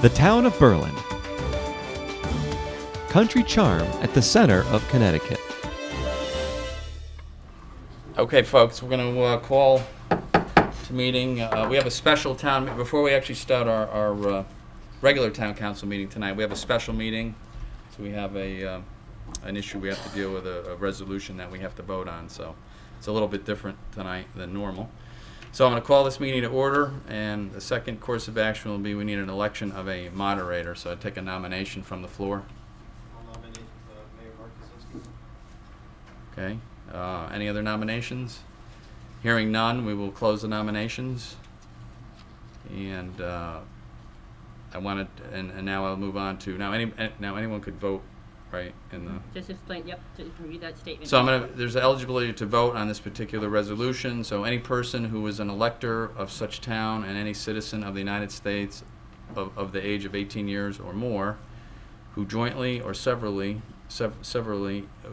The town of Berlin. Country charm at the center of Connecticut. Okay, folks, we're going to call to meeting. We have a special town, before we actually start our regular town council meeting tonight, we have a special meeting. So we have an issue we have to deal with, a resolution that we have to vote on. So it's a little bit different tonight than normal. So I'm going to call this meeting to order, and the second course of action will be we need an election of a moderator. So I take a nomination from the floor. I'll nominate Mayor Mark Kaczynski. Okay. Any other nominations? Hearing none, we will close the nominations. And and now I'll move on to now anyone could vote, right? In the Just explain. Yep. Just read that statement. So there's eligibility to vote on this particular resolution. So any person who is an elector of such town and any citizen of the United States of the age of 18 years or more, who jointly or severally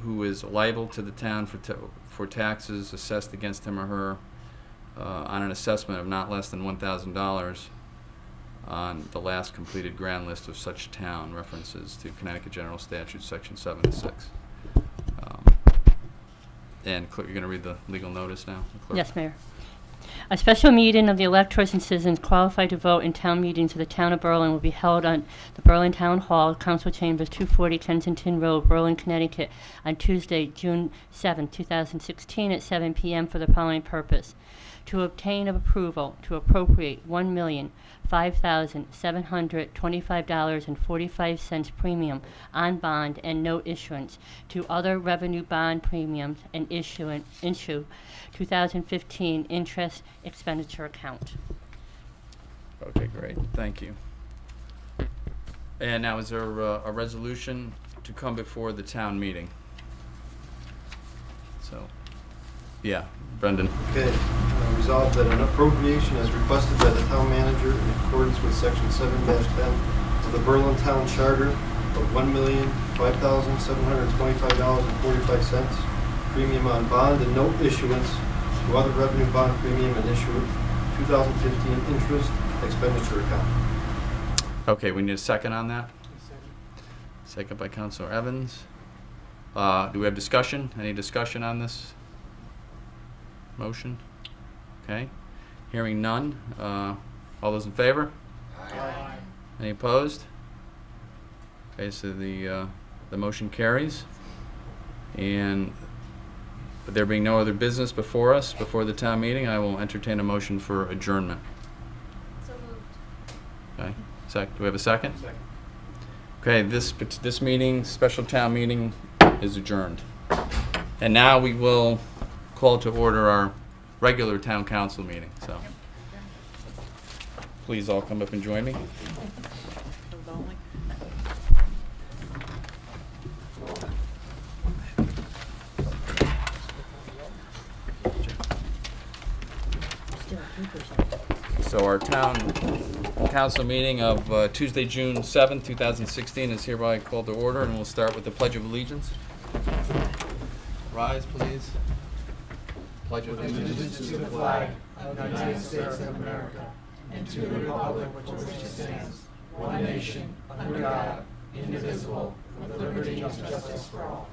who is liable to the town for taxes assessed against him or her on an assessment of not less than $1,000 on the last completed grand list of such town, references to Connecticut General Statute Section 7 to 6. And you're going to read the legal notice now? Yes, Mayor. A special meeting of the electors and citizens qualified to vote in town meetings of the town of Berlin will be held on the Berlin Town Hall, Council Chambers, 240 Kensington Road, Berlin, Connecticut, on Tuesday, June 7, 2016 at 7 p.m. for the following purpose: to obtain approval to appropriate $1,005,725.45 premium on bond and note issuance to other revenue bond premiums and issue 2015 interest expenditure account. Okay, great. Thank you. And now is there a resolution to come before the town meeting? So, yeah, Brendan. Okay, resolved that an appropriation as requested by the town manager in accordance with section 7-10 of the Berlin Town Charter of $1,005,725.45 premium on bond and note issuance to other revenue bond premium and issue 2015 interest expenditure account. Okay, we need a second on that. Second by Councilor Evans. Do we have discussion? Any discussion on this motion? Okay. Hearing none. All those in favor? Aye. Any opposed? Okay, so the motion carries. And there being no other business before us, before the town meeting, I will entertain a motion for adjournment. So moved. Okay. Do we have a second? Second. Okay, this meeting, special town meeting, is adjourned. And now we will call to order our regular town council meeting. So, please all come up and join me. So our town council meeting of Tuesday, June 7th, 2016 is hereby called to order, and we'll start with the Pledge of Allegiance. Rise, please. Pledge of Allegiance to the flag of the United States of America and to the republic for which it stands, one nation, under God, indivisible, with liberty and justice for all.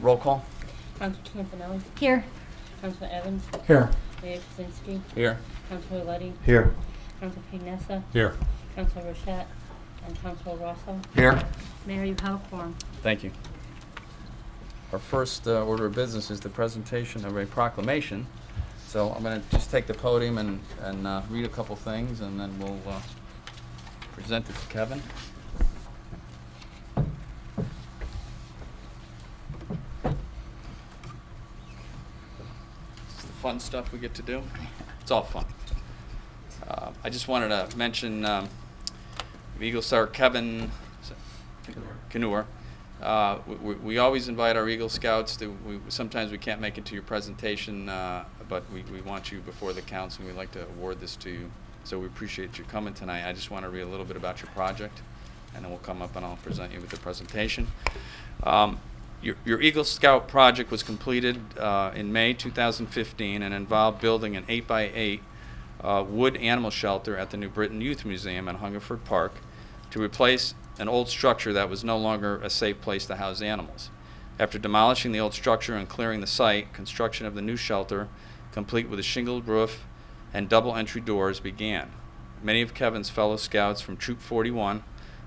Roll call. Councilor Campanelli. Here. Councilor Evans. Here. Mayor Kaczynski. Here. Councilor Luddy. Here. Councilor Pignessa. Here. Councilor Rochette. And Councilor Rosso. Here. Mayor, you have a quorum. Thank you. Our first order of business is the presentation of a proclamation. So I'm going to just take the podium and read a couple things, and then we'll present it to Kevin. This is the fun stuff we get to do. It's all fun. I just wanted to mention Eagle Star Kevin Canur. We always invite our Eagle Scouts. Sometimes we can't make it to your presentation, but we want you before the council. We'd like to award this to you. So we appreciate you coming tonight. I just want to read a little bit about your project, and then we'll come up and I'll present you with the presentation. Your Eagle Scout project was completed in May 2015 and involved building an 8x8 wood animal shelter at the New Britain Youth Museum in Hungerford Park to replace an old structure that was no longer a safe place to house animals. After demolishing the old structure and clearing the site, construction of the new shelter, complete with a shingled roof and double entry doors, began. Many of Kevin's fellow scouts from Troop 41,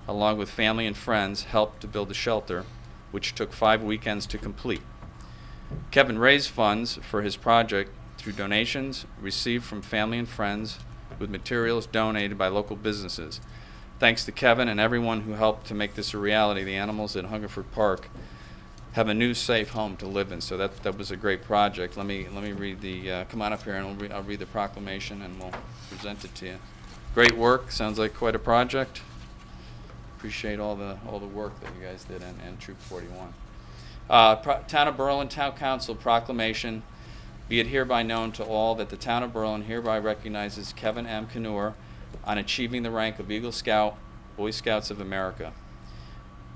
along with family and friends, helped to build the shelter, which took 5 weekends to complete. Kevin raised funds for his project through donations received from family and friends, with materials donated by local businesses. Thanks to Kevin and everyone who helped to make this a reality, the animals at Hungerford Park have a new safe home to live in. So that was a great project. Let me read the, come on up here and I'll read the proclamation and we'll present it to you. Great work, sounds like quite a project. Appreciate all the work that you guys did in Troop 41. Town of Berlin Town Council proclamation. Be it hereby known to all that the Town of Berlin hereby recognizes Kevin M. Knur on achieving the rank of Eagle Scout, Boy Scouts of America.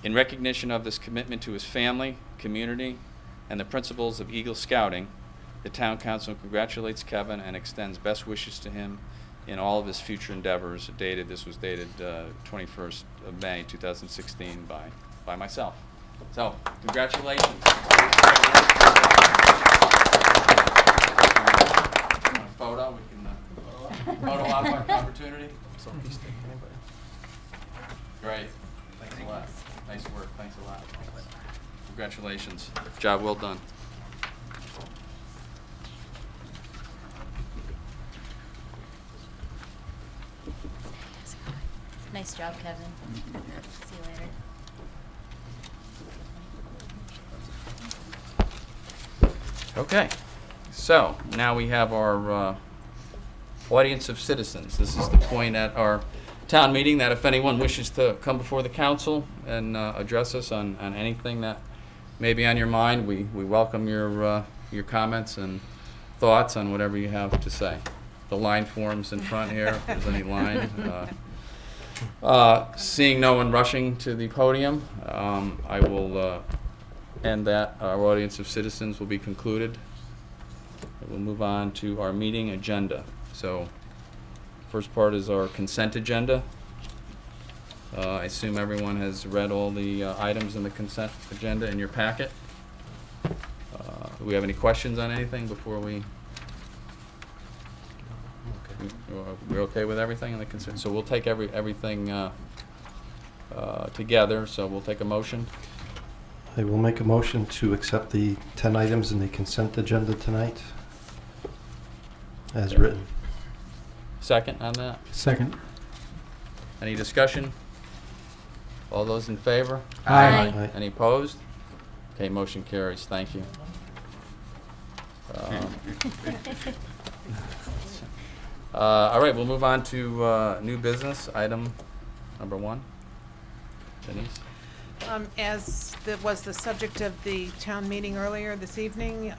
In recognition of this commitment to his family, community, and the principles of Eagle Scouting, the Town Council congratulates Kevin and extends best wishes to him in all of his future endeavors. This was dated 21st of May 2016 by myself. So, congratulations. Photo, we can photo op opportunity. Great. Thanks a lot. Nice work. Thanks a lot. Congratulations. Job well done. Nice job, Kevin. See you later. Okay, so now we have our audience of citizens. This is the point at our town meeting that if anyone wishes to come before the council and address us on anything that may be on your mind, we welcome your comments and thoughts on whatever you have to say. The line forms in front here, if there's any line. Seeing no one rushing to the podium, I will end that. Our audience of citizens will be concluded. We'll move on to our meeting agenda. So, first part is our consent agenda. I assume everyone has read all the items in the consent agenda in your packet. Do we have any questions on anything before we? We're okay with everything in the consent. So we'll take everything together. So we'll take a motion. I will make a motion to accept the 10 items in the consent agenda tonight as written. Second on that? Second. Any discussion? All those in favor? Aye. Aye. Any opposed? Okay, motion carries. Thank you. All right, we'll move on to new business, item number 1. Denise? As was the subject of the town meeting earlier this evening,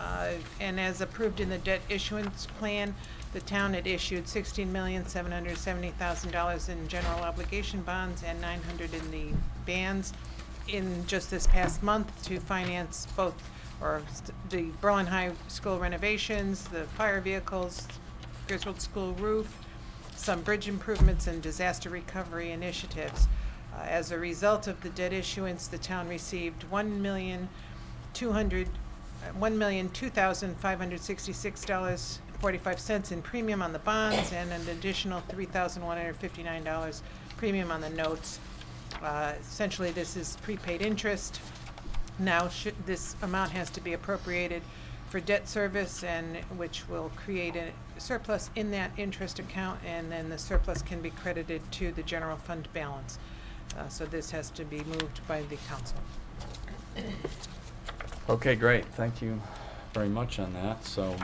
and as approved in the debt issuance plan, the town had issued $16,770,000 in general obligation bonds and $900 in the bands in just this past month to finance both the Berlin High School renovations, the fire vehicles, Griswold School roof, some bridge improvements, and disaster recovery initiatives. As a result of the debt issuance, the town received $1,002,566.45 in premium on the bonds and an additional $3,159 premium on the notes. Essentially, this is prepaid interest. Now, this amount has to be appropriated for debt service, and which will create a surplus in that interest account, and then the surplus can be credited to the general fund balance. So this has to be moved by the council. Okay, great. Thank you very much on that. So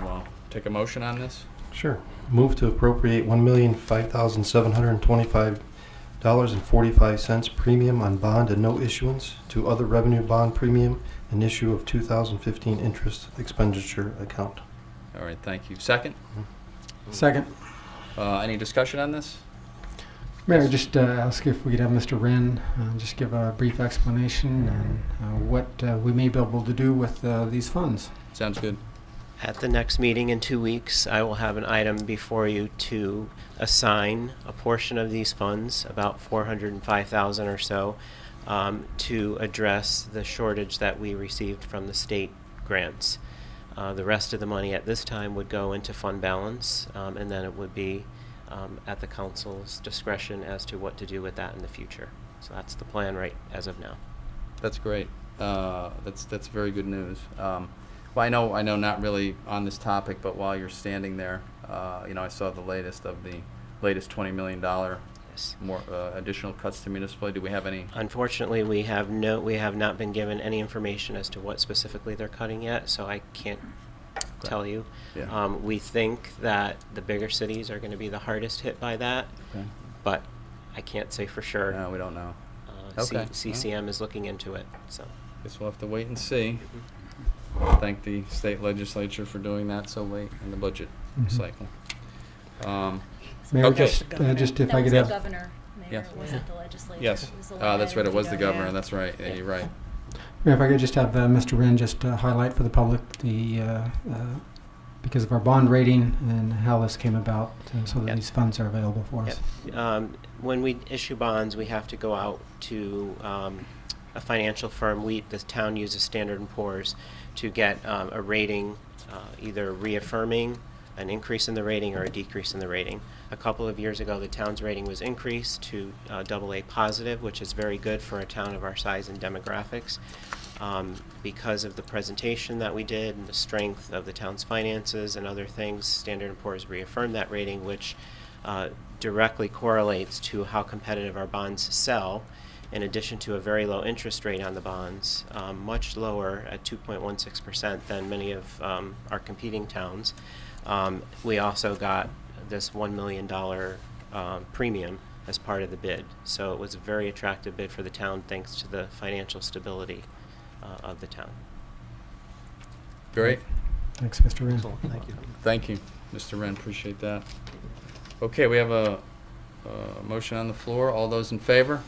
take a motion on this. Sure. Move to appropriate $1,005,725.45 premium on bond and note issuance to other revenue bond premium and issue of 2015 interest expenditure account. All right, thank you. Second? Second. Any discussion on this? Mayor, just ask if we could have Mr. Wren just give a brief explanation and what we may be able to do with these funds. Sounds good. At the next meeting in 2 weeks, I will have an item before you to assign a portion of these funds, about $405,000 or so, to address the shortage that we received from the state grants. The rest of the money at this time would go into fund balance, and then it would be at the council's discretion as to what to do with that in the future. So that's the plan right as of now. That's great. That's very good news. Well, I know not really on this topic, but while you're standing there, I saw the latest $20 million Yes. more additional cuts to municipal. Do we have any? Unfortunately, we have not been given any information as to what specifically they're cutting yet, so I can't tell you. Yeah. We think that the bigger cities are going to be the hardest hit by that, Okay. but I can't say for sure. No, we don't know. C- Okay. CCM is looking into it, so. Guess we'll have to wait and see. Thank the state legislature for doing that so late in the budget cycle. Mayor, Okay. just if That I was could the have governor, Mayor. Yes. It wasn't the legislature. Yes. It was the That's right. It was the governor. governor. That's right. Yeah, you're right. Mayor, if I could just have Mr. Wren just highlight for the public the because of our bond rating and how this came about, so that Yep. these funds are available for us. Yep. When we issue bonds, we have to go out to a financial firm. The town uses Standard & Poor's to get a rating, either reaffirming an increase in the rating or a decrease in the rating. A couple of years ago, the town's rating was increased to AA positive, which is very good for a town of our size and demographics. Because of the presentation that we did and the strength of the town's finances and other things, Standard & Poor's reaffirmed that rating, which directly correlates to how competitive our bonds sell, in addition to a very low interest rate on the bonds, much lower at 2.16% than many of our competing towns. We also got this $1 million premium as part of the bid. So it was a very attractive bid for the town thanks to the financial stability of the town. Great. Thanks, Mr. Wren. Thank you. Thank you, Mr. Wren. Appreciate that. Okay, we have a motion on the floor. All those in favor?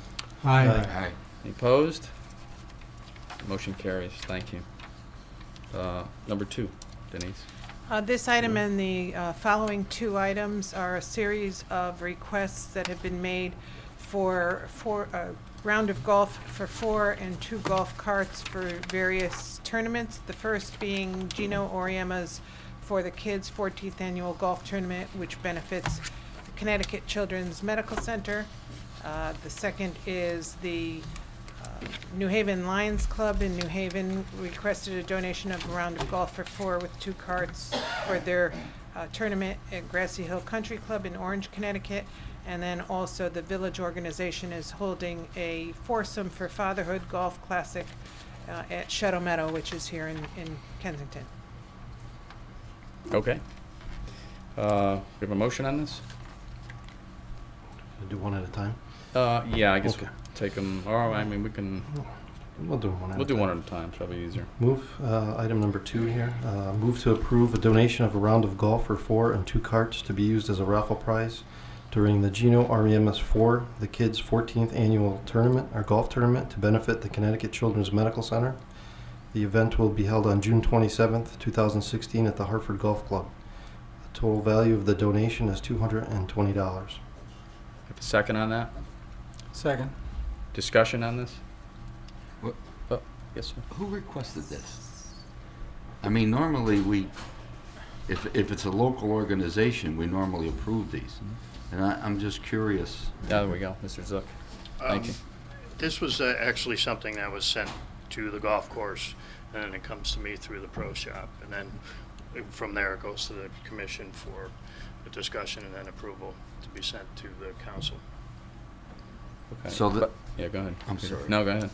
Aye. Any opposed? Motion carries. Thank you. Number 2, Denise. This item and the following 2 items are a series of requests that have been made for a round of golf for 4 and 2 golf carts for various tournaments. The first being Gino Oriema's for the Kids' 14th Annual Golf Tournament, which benefits the Connecticut Children's Medical Center. The second is the New Haven Lions Club in New Haven requested a donation of a round of golf for 4 with 2 carts for their tournament at Grassy Hill Country Club in Orange, Connecticut. And then also the Village organization is holding a foursome for Fatherhood Golf Classic at Shadow Meadow, which is here in Kensington. Okay. We have a motion on this? Do one at a time? Yeah, I guess Okay. we'll take them. Or I mean, we can. We'll do one at a time. We'll do one at a time. Probably easier. Move, item number 2 here. Move to approve a donation of a round of golf for 4 and 2 carts to be used as a raffle prize during the Gino REMS 4, the Kids' 14th Annual Tournament, or Golf Tournament, to benefit the Connecticut Children's Medical Center. The event will be held on June 27th, 2016 at the Hartford Golf Club. The total value of the donation is $220. Have a second on that? Second. Discussion on this? What? Oh, yes, sir. Who requested this? I mean, normally if it's a local organization, we normally approve these. And I'm just curious. There we go, Mr. Zook. Thank you. This was actually something that was sent to the golf course, and then it comes to me through the pro shop, and then from there it goes to the commission for a discussion and then approval to be sent to the council. Okay. So the- yeah, go ahead. I'm Peter. sorry. No, go ahead.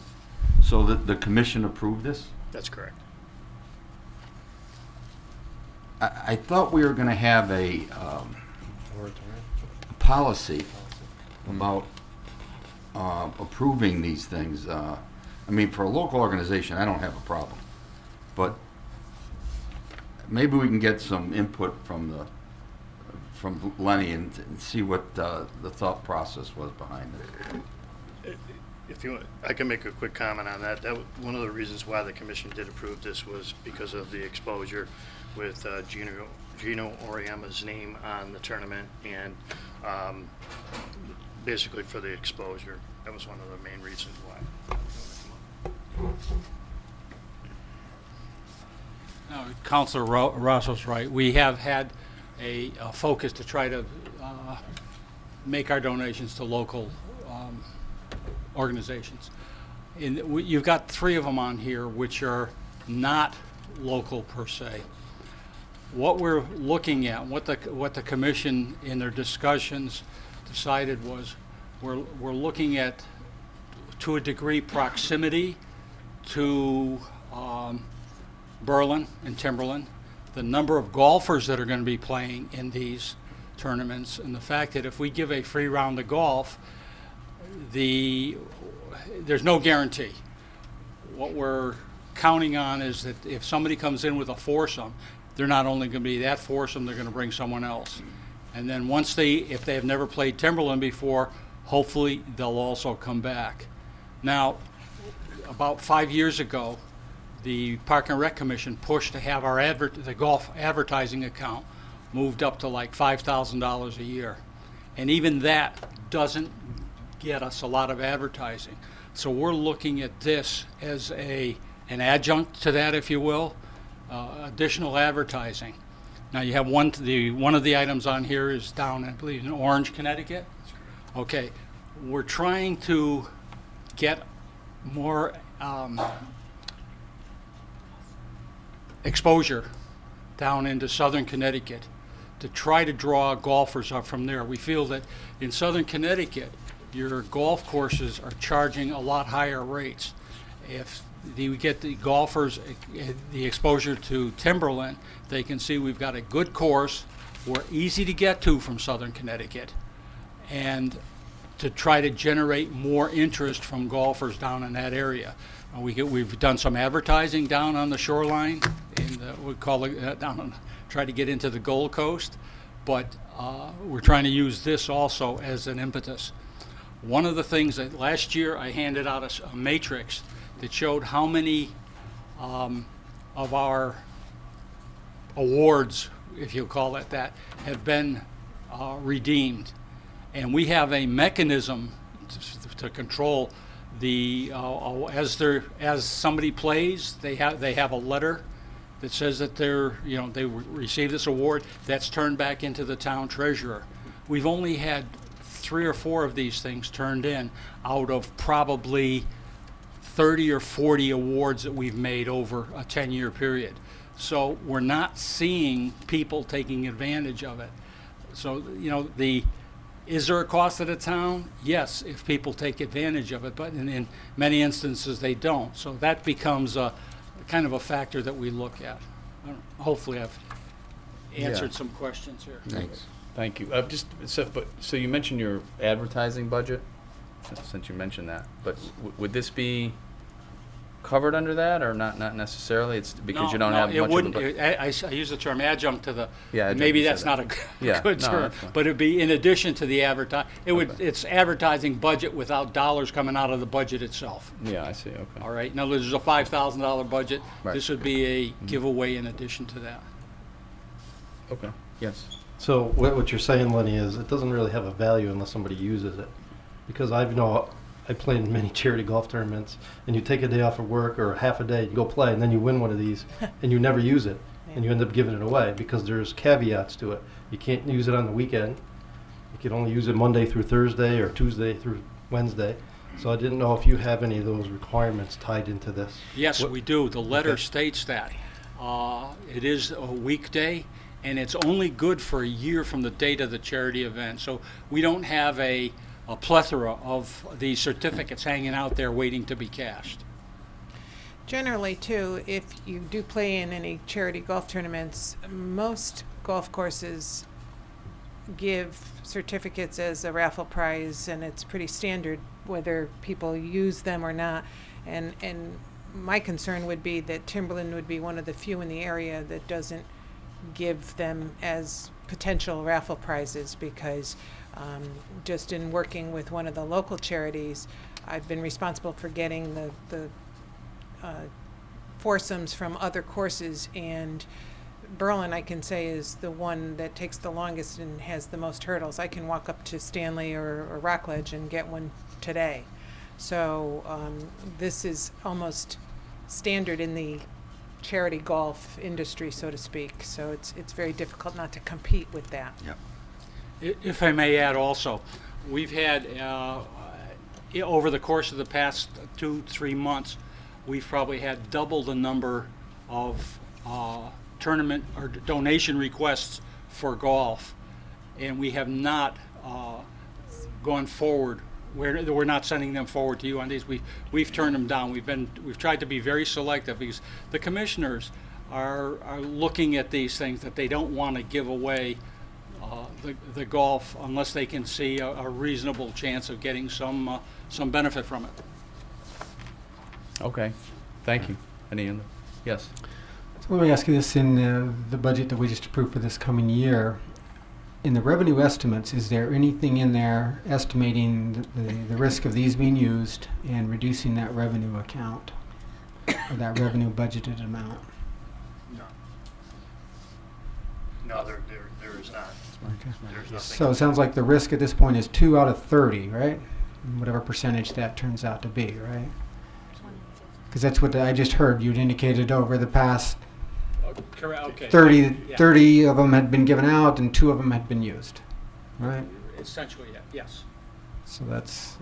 So the commission approved this? That's correct. I thought we were going to have a policy about approving these things. I mean, for a local organization, I don't have a problem. But maybe we can get some input from from Lenny and see what the thought process was behind it. If you want, I can make a quick comment on that. One of the reasons why the commission did approve this was because of the exposure with Gino Oriema's name on the tournament, and basically for the exposure. That was one of the main reasons why. Councilor Rosso's right. We have had a focus to try to make our donations to local organizations. You've got 3 of them on here which are not local per se. What we're looking at, what the commission in their discussions decided was we're looking at, to a degree, proximity to Berlin and Timberland, the number of golfers that are going to be playing in these tournaments, and the fact that if we give a free round of golf, there's no guarantee. What we're counting on is that if somebody comes in with a foursome, they're not only going to be that foursome, they're going to bring someone else. And then if they have never played Timberland before, hopefully they'll also come back. Now, about 5 years ago, the Park and Rec Commission pushed to have the golf advertising account moved up to like $5,000 a year. And even that doesn't get us a lot of advertising. So we're looking at this as an adjunct to that, if you will, additional advertising. Now you have one of the items on here is down, I believe, in Orange, Connecticut. Okay, we're trying to get more exposure down into southern Connecticut to try to draw golfers up from there. We feel that in southern Connecticut, your golf courses are charging a lot higher rates. If we get the golfers the exposure to Timberland, they can see we've got a good course, we're easy to get to from southern Connecticut, and to try to generate more interest from golfers down in that area. We've done some advertising down on the shoreline, we call it try to get into the Gold Coast, but we're trying to use this also as an impetus. One of the things that last year I handed out a matrix that showed how many of our awards, if you call it that, have been redeemed. And we have a mechanism to control as somebody plays, they have a letter that says that they received this award. That's turned back into the town treasurer. We've only had 3 or 4 of these things turned in out of probably 30 or 40 awards that we've made over a 10-year period. So we're not seeing people taking advantage of it. So, is there a cost to the town? Yes, if people take advantage of it, but in many instances they don't. So that becomes a kind of a factor that we look at. Hopefully I've answered some questions here. Thanks. Thank you. So you mentioned your advertising budget, since you mentioned that, but would this be covered under that, or not necessarily? It's because you don't have much of a budget. I use the term adjunct to the, Yeah, maybe you that's said not that. a good term, that's fine. but it'd be in addition to the Okay. it's advertising budget without dollars coming out of the budget itself. Yeah, I see, okay. All right, now there's a $5,000 budget. Right. This would be a giveaway in addition to that. Okay, yes. So what you're saying, Lenny, is it doesn't really have a value unless somebody uses it. Because I played in many charity golf tournaments, and you take a day off of work or half a day, you go play, and then you win one of these, and you never use it, and you end up giving it away because there's caveats to it. You can't use it on the weekend. You can only use it Monday through Thursday or Tuesday through Wednesday. So I didn't know if you have any of those requirements tied into this. Yes, we do. The letter Okay. states that. It is a weekday, and it's only good for a year from the date of the charity event. So we don't have a plethora of these certificates hanging out there waiting to be cashed. Generally, too, if you do play in any charity golf tournaments, most golf courses give certificates as a raffle prize, and it's pretty standard whether people use them or not. And my concern would be that Timberland would be one of the few in the area that doesn't give them as potential raffle prizes, because just in working with one of the local charities, I've been responsible for getting the foursomes from other courses, and Berlin, I can say, is the one that takes the longest and has the most hurdles. I can walk up to Stanley or Rockledge and get one today. So this is almost standard in the charity golf industry, so to speak. So it's very difficult not to compete with that. Yep. If I may add also, we've had, over the course of the past 2-3 months, we've probably had double the number of tournament or donation requests for golf, and we have not gone forward. We're not sending them forward to you on these. We've turned them down. We've tried to be very selective, because the commissioners are looking at these things, that they don't want to give away the golf unless they can see a reasonable chance of getting some benefit from it. Okay, thank you. Any other? Yes. So let me ask you this: in the budget that we just approved for this coming year, in the revenue estimates, is there anything in there estimating the risk of these being used and reducing that revenue account, or that revenue budgeted amount? No, there is not. Okay. There's nothing. So it sounds like the risk at this point is 2 out of 30, right? Whatever percentage that turns out to be, right? Because that's what I just heard. You'd indicated over the past Okay. 30, Yeah. 30 of them had been given out and 2 of them had been used, right? Essentially, yeah. Yes. So that's,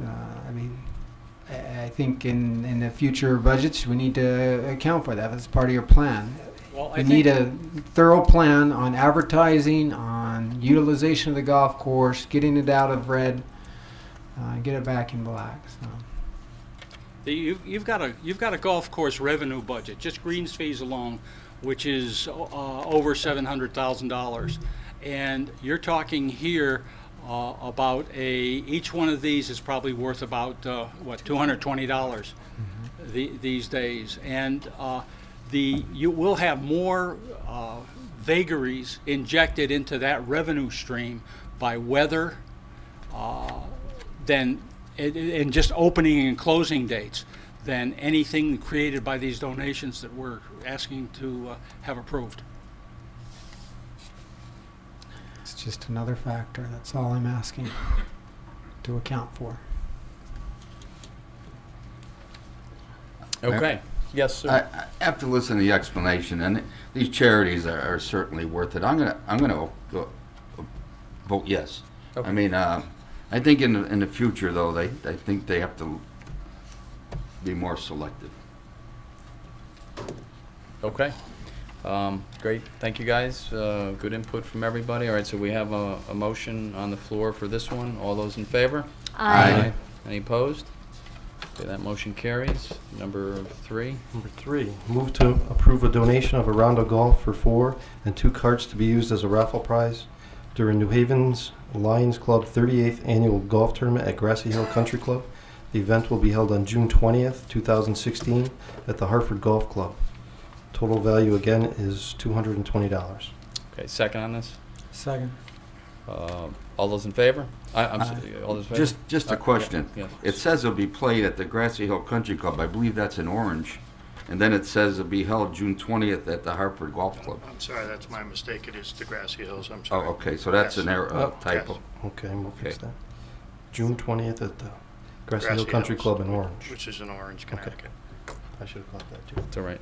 I think in the future budgets, we need to account for that. That's part of your plan. Well, We need a thorough plan on advertising, on utilization of the golf course, getting it out of red, get it back in black. So. You've got a golf course revenue budget, just greens fees alone, which is over $700,000, and you're talking here about each one of these is probably worth about $220 these days, and you will have more vagaries injected into that revenue stream by weather than and just opening and closing dates than anything created by these donations that we're asking to have approved. It's just another factor. That's all I'm asking to account for. Okay. Yes, sir. After listening to the explanation, and these charities are certainly worth it, I'm gonna vote yes. Okay. I mean, I think in the future though, I think they have to be more selective. Okay. Great. Thank you, guys. Good input from everybody. All right, so we have a motion on the floor for this one. All those in favor? Aye. Any opposed? Okay, that motion carries. Number 3. Number 3, move to approve a donation of a round of golf for 4 and 2 carts to be used as a raffle prize during New Haven's Lions Club 38th Annual Golf Tournament at Grassy Hill Country Club. The event will be held on June 20th, 2016 at the Hartford Golf Club. Total value again is $220. Okay, second on this. Second. All those in favor? I'm sorry, all those in favor? Just a question. Yeah, It says it'll be played at the Grassy Hill Country Club. I believe that's in Orange. And then it says it'll be held June 20th at the Hartford Golf Club. I'm sorry, that's my mistake. It is the Grassy Hills. I'm Oh, sorry. okay, so that's Yes. an error, typo. Yes. Okay, we'll fix Okay. that. June 20th at the Grassy Hill Grassy Country Hills, Club in Orange. Which is in Orange, Connecticut. I should have caught that too. It's all right.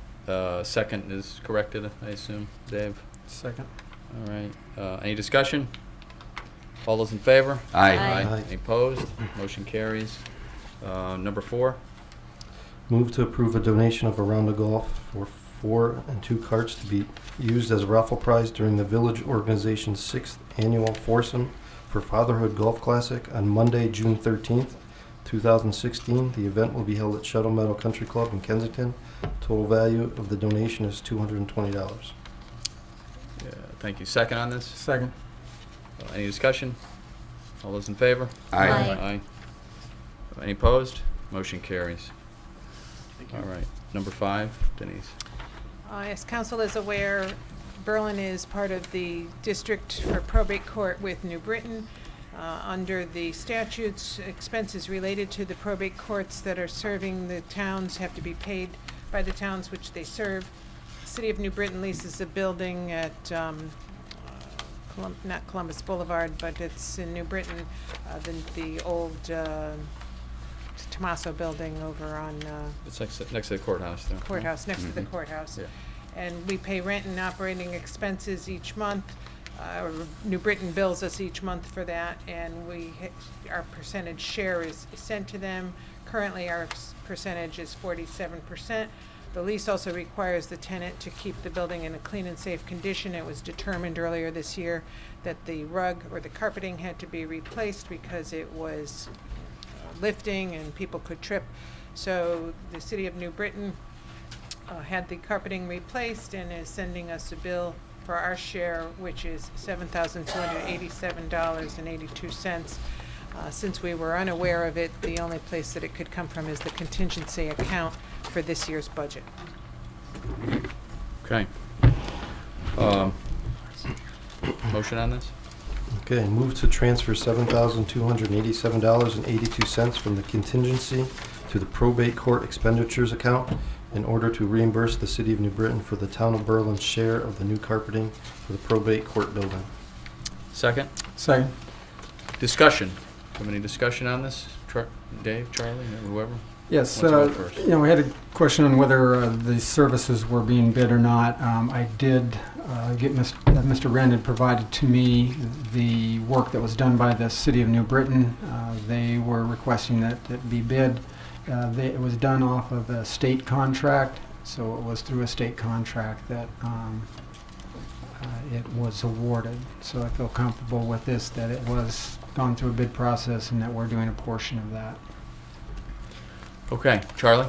Second is corrected, I assume. Dave? Second. All right. Any discussion? All those in favor? Aye. Aye. Any opposed? Motion carries. Number 4. Move to approve a donation of a round of golf for 4 and 2 carts to be used as a raffle prize during the Village Organization's 6th Annual Foursome for Fatherhood Golf Classic on Monday, June 13th, 2016. The event will be held at Shuttle Meadow Country Club in Kensington. Total value of the donation is $220. Yeah, thank you. Second on this? Second. Any discussion? All those in favor? Aye. Aye. Any opposed? Motion carries. All right. Number 5, Denise. As council is aware, Berlin is part of the district for probate court with New Britain. Under the statutes, expenses related to the probate courts that are serving the towns have to be paid by the towns which they serve. City of New Britain leases a building at, not Columbus Boulevard, but it's in New Britain, the old Tomaso building over on It's next to the courthouse there. courthouse, next to the courthouse. Yeah. And we pay rent and operating expenses each month. New Britain bills us each month for that, and our percentage share is sent to them. Currently, our percentage is 47%. The lease also requires the tenant to keep the building in a clean and safe condition. It was determined earlier this year that the rug or the carpeting had to be replaced because it was lifting and people could trip. So the City of New Britain had the carpeting replaced and is sending us a bill for our share, which is $7,287.82. Since we were unaware of it, the only place that it could come from is the contingency account for this year's budget. Okay. Motion on this? Okay, move to transfer $7,287.82 from the contingency to the probate court expenditures account in order to reimburse the City of New Britain for the Town of Berlin's share of the new carpeting for the probate court building. Second? Second. Discussion. Have any discussion on this? Dave, Charlie, whoever? Yes, What's on first? we had a question on whether the services were being bid or not. I did get Mr. Wren had provided to me the work that was done by the City of New Britain. They were requesting that it be bid. It was done off of a state contract, so it was through a state contract that it was awarded. So I feel comfortable with this, that it was gone through a bid process and that we're doing a portion of that. Okay, Charlie?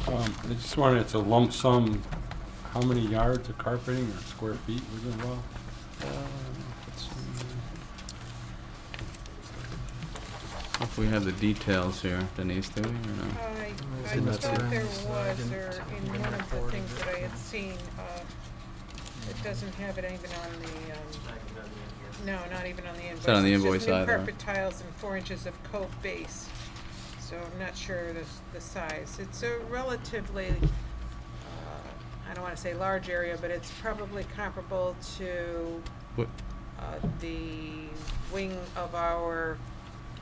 I just wondered, it's a lump sum, how many yards of carpeting or square feet was involved? If we have the details here, Denise, do we, or no? I in that thought round, there so I was, didn't or in bring one that of the forward. things that I had seen, it doesn't have it even on the, no, not even on the invoice. not on the It says invoice either. New carpet tiles and 4 inches of coat base, so I'm not sure the size. It's a relatively, I don't wanna say large area, but it's probably comparable to What? the wing of our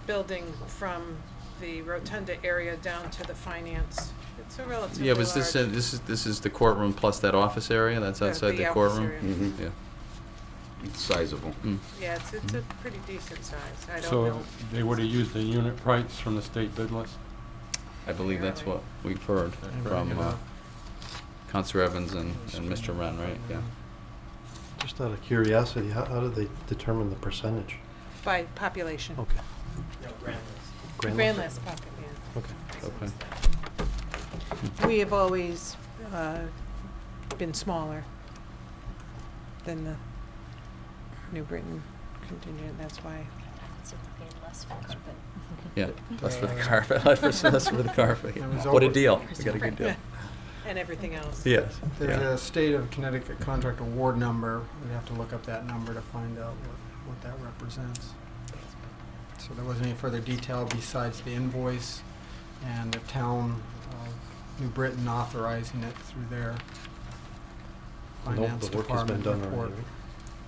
building from the rotunda area down to the finance. It's a relatively Yeah, large. was this is the courtroom plus that office area? That's outside the office courtroom? area. Mhm. Yeah. It's sizable. Mm. Yeah, it's a pretty decent size. I don't So know. they would have used the unit price from the state bid list? I believe that's what we've heard from Counselor Evans and Mr. Wren, right? Yeah. Just out of curiosity, how do they determine the percentage? By population. Okay. Grand list population. Okay. Okay. We have always been smaller than the New Britain contingent. That's why. So we paid less for carpet. Yeah, less for the carpet, less for the carpet. It was What a over- deal. We got a good deal. And everything else. Yes. There's Yeah. a state of Connecticut contract award number. We'd have to look up that number to find out what that represents. So there wasn't any further detail besides the invoice and the town of New Britain authorizing it through their finance The work has been department done report. already, right?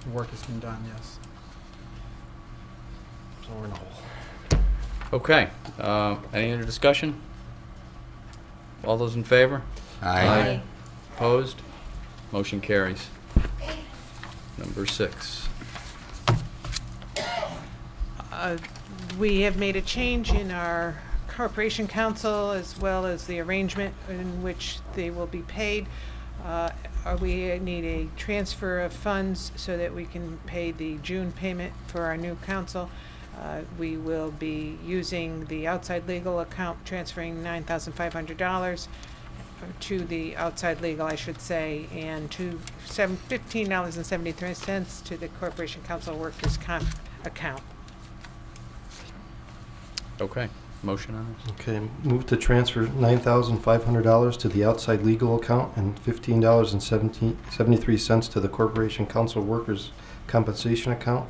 The work has been done, yes. So we're in a hole. Okay, any other discussion? All those in favor? Aye. Opposed? Motion carries. Number 6. We have made a change in our corporation council as well as the arrangement in which they will be paid. We need a transfer of funds so that we can pay the June payment for our new council. We will be using the outside legal account, transferring $9,500 to the outside legal, I should say, and to $15.73 to the corporation council workers' comp account. Okay, Motion on this? Okay, move to transfer $9,500 to the outside legal account and $15.73 to the Corporation Council Workers' Compensation account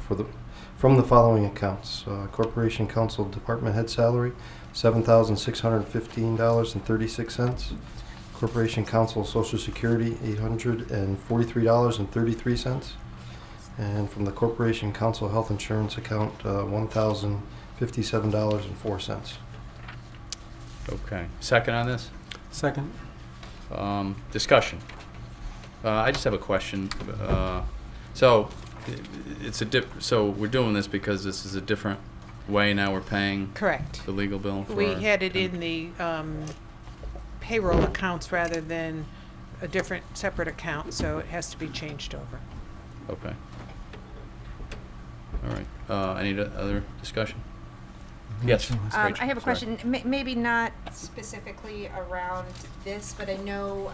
from the following accounts. Corporation Council Department Head Salary, $7,615.36. Corporation Council Social Security, $843.33. And from the Corporation Council Health Insurance account, $1,057.04. Okay. Second on this? Second. Discussion. I just have a question. So we're doing this because this is a different way now we're paying Correct. the legal bill for We our- had it in the payroll accounts rather than a different separate account, so it has to be changed over. Okay. All right. Any other discussion? Yes. I Rachel, have a sorry. question, maybe not specifically around this, but I know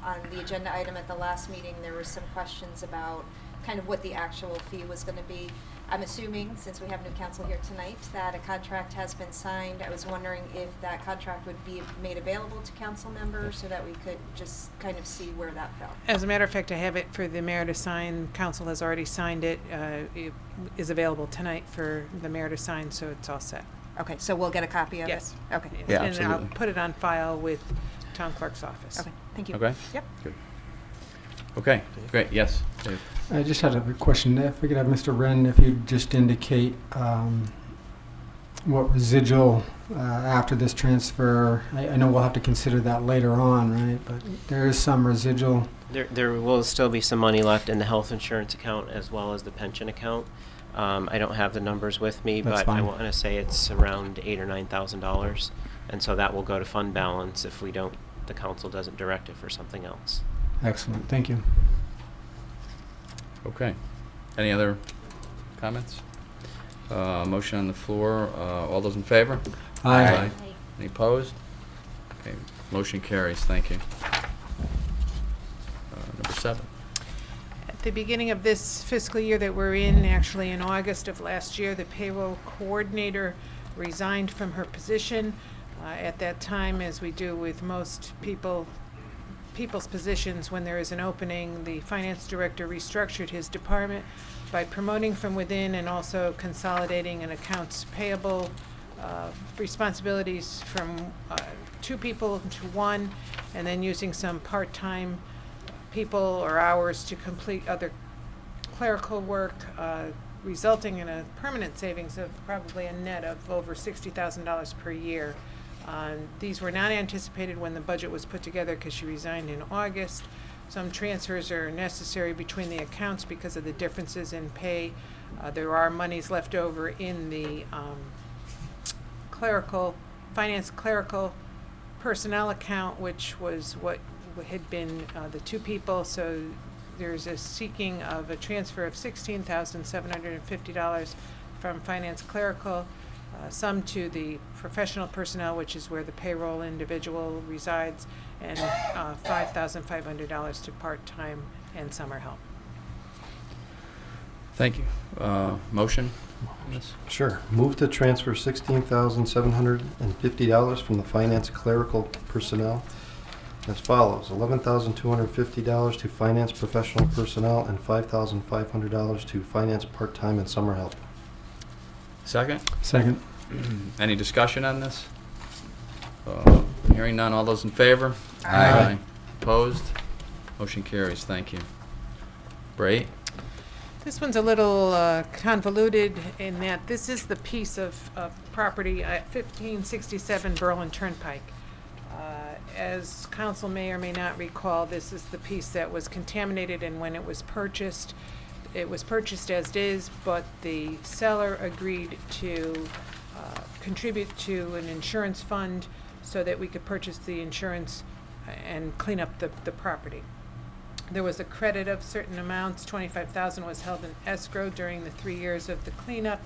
on the agenda item at the last meeting, there were some questions about kind of what the actual fee was going to be. I'm assuming, since we have new counsel here tonight, that a contract has been signed. I was wondering if that contract would be made available to council members so that we could just kind of see where that fell. As a matter of fact, I have it for the mayor to sign. Council has already signed it. It is available tonight for the mayor to sign, so it's all set. Okay, so we'll get a copy of Yes. it? Okay. Yeah, And I'll absolutely. put it on file with town clerk's office. Okay, thank you. Okay. Yep. Good. Okay, great. Yes, Dave. I just had a question. If we could have Mr. Wren, if you'd just indicate what residual after this transfer. I know we'll have to consider that later on, right? But there is some residual. There will still be some money left in the health insurance account as well as the pension account. I don't have the numbers with me, That's but I fine. want to say it's around $8,000 or $9,000, and so that will go to fund balance if the council doesn't direct it for something else. Excellent. Thank you. Okay. Any other comments? Motion on the floor. All those in favor? Aye. Any opposed? Okay. Motion carries. Thank you. Number 7. At the beginning of this fiscal year that we're in, actually in August of last year, the payroll coordinator resigned from her position. At that time, as we do with most people's positions, when there is an opening, the finance director restructured his department by promoting from within and also consolidating an accounts payable responsibilities from 2 people to 1, and then using some part-time people or hours to complete other clerical work, resulting in a permanent savings of probably a net of over $60,000 per year. These were not anticipated when the budget was put together because she resigned in August. Some transfers are necessary between the accounts because of the differences in pay. There are monies left over in the finance clerical personnel account, which was what had been the 2 people. So there's a seeking of a transfer of $16,750 from finance clerical, some to the professional personnel, which is where the payroll individual resides, and $5,500 to part-time and summer help. Thank you. Motion on this? Sure. Move to transfer $16,750 from the finance clerical personnel as follows: $11,250 to finance professional personnel and $5,500 to finance part-time and summer help. Second? Second. Any discussion on this? Hearing none. All those in favor? Aye. Opposed? Motion carries. Thank you. Bray? This one's a little convoluted in that this is the piece of property at 1567 Berlin Turnpike. As council may or may not recall, this is the piece that was contaminated, and when it was purchased as is, but the seller agreed to contribute to an insurance fund so that we could purchase the insurance and clean up the property. There was a credit of certain amounts. $25,000 was held in escrow during the 3 years of the cleanup.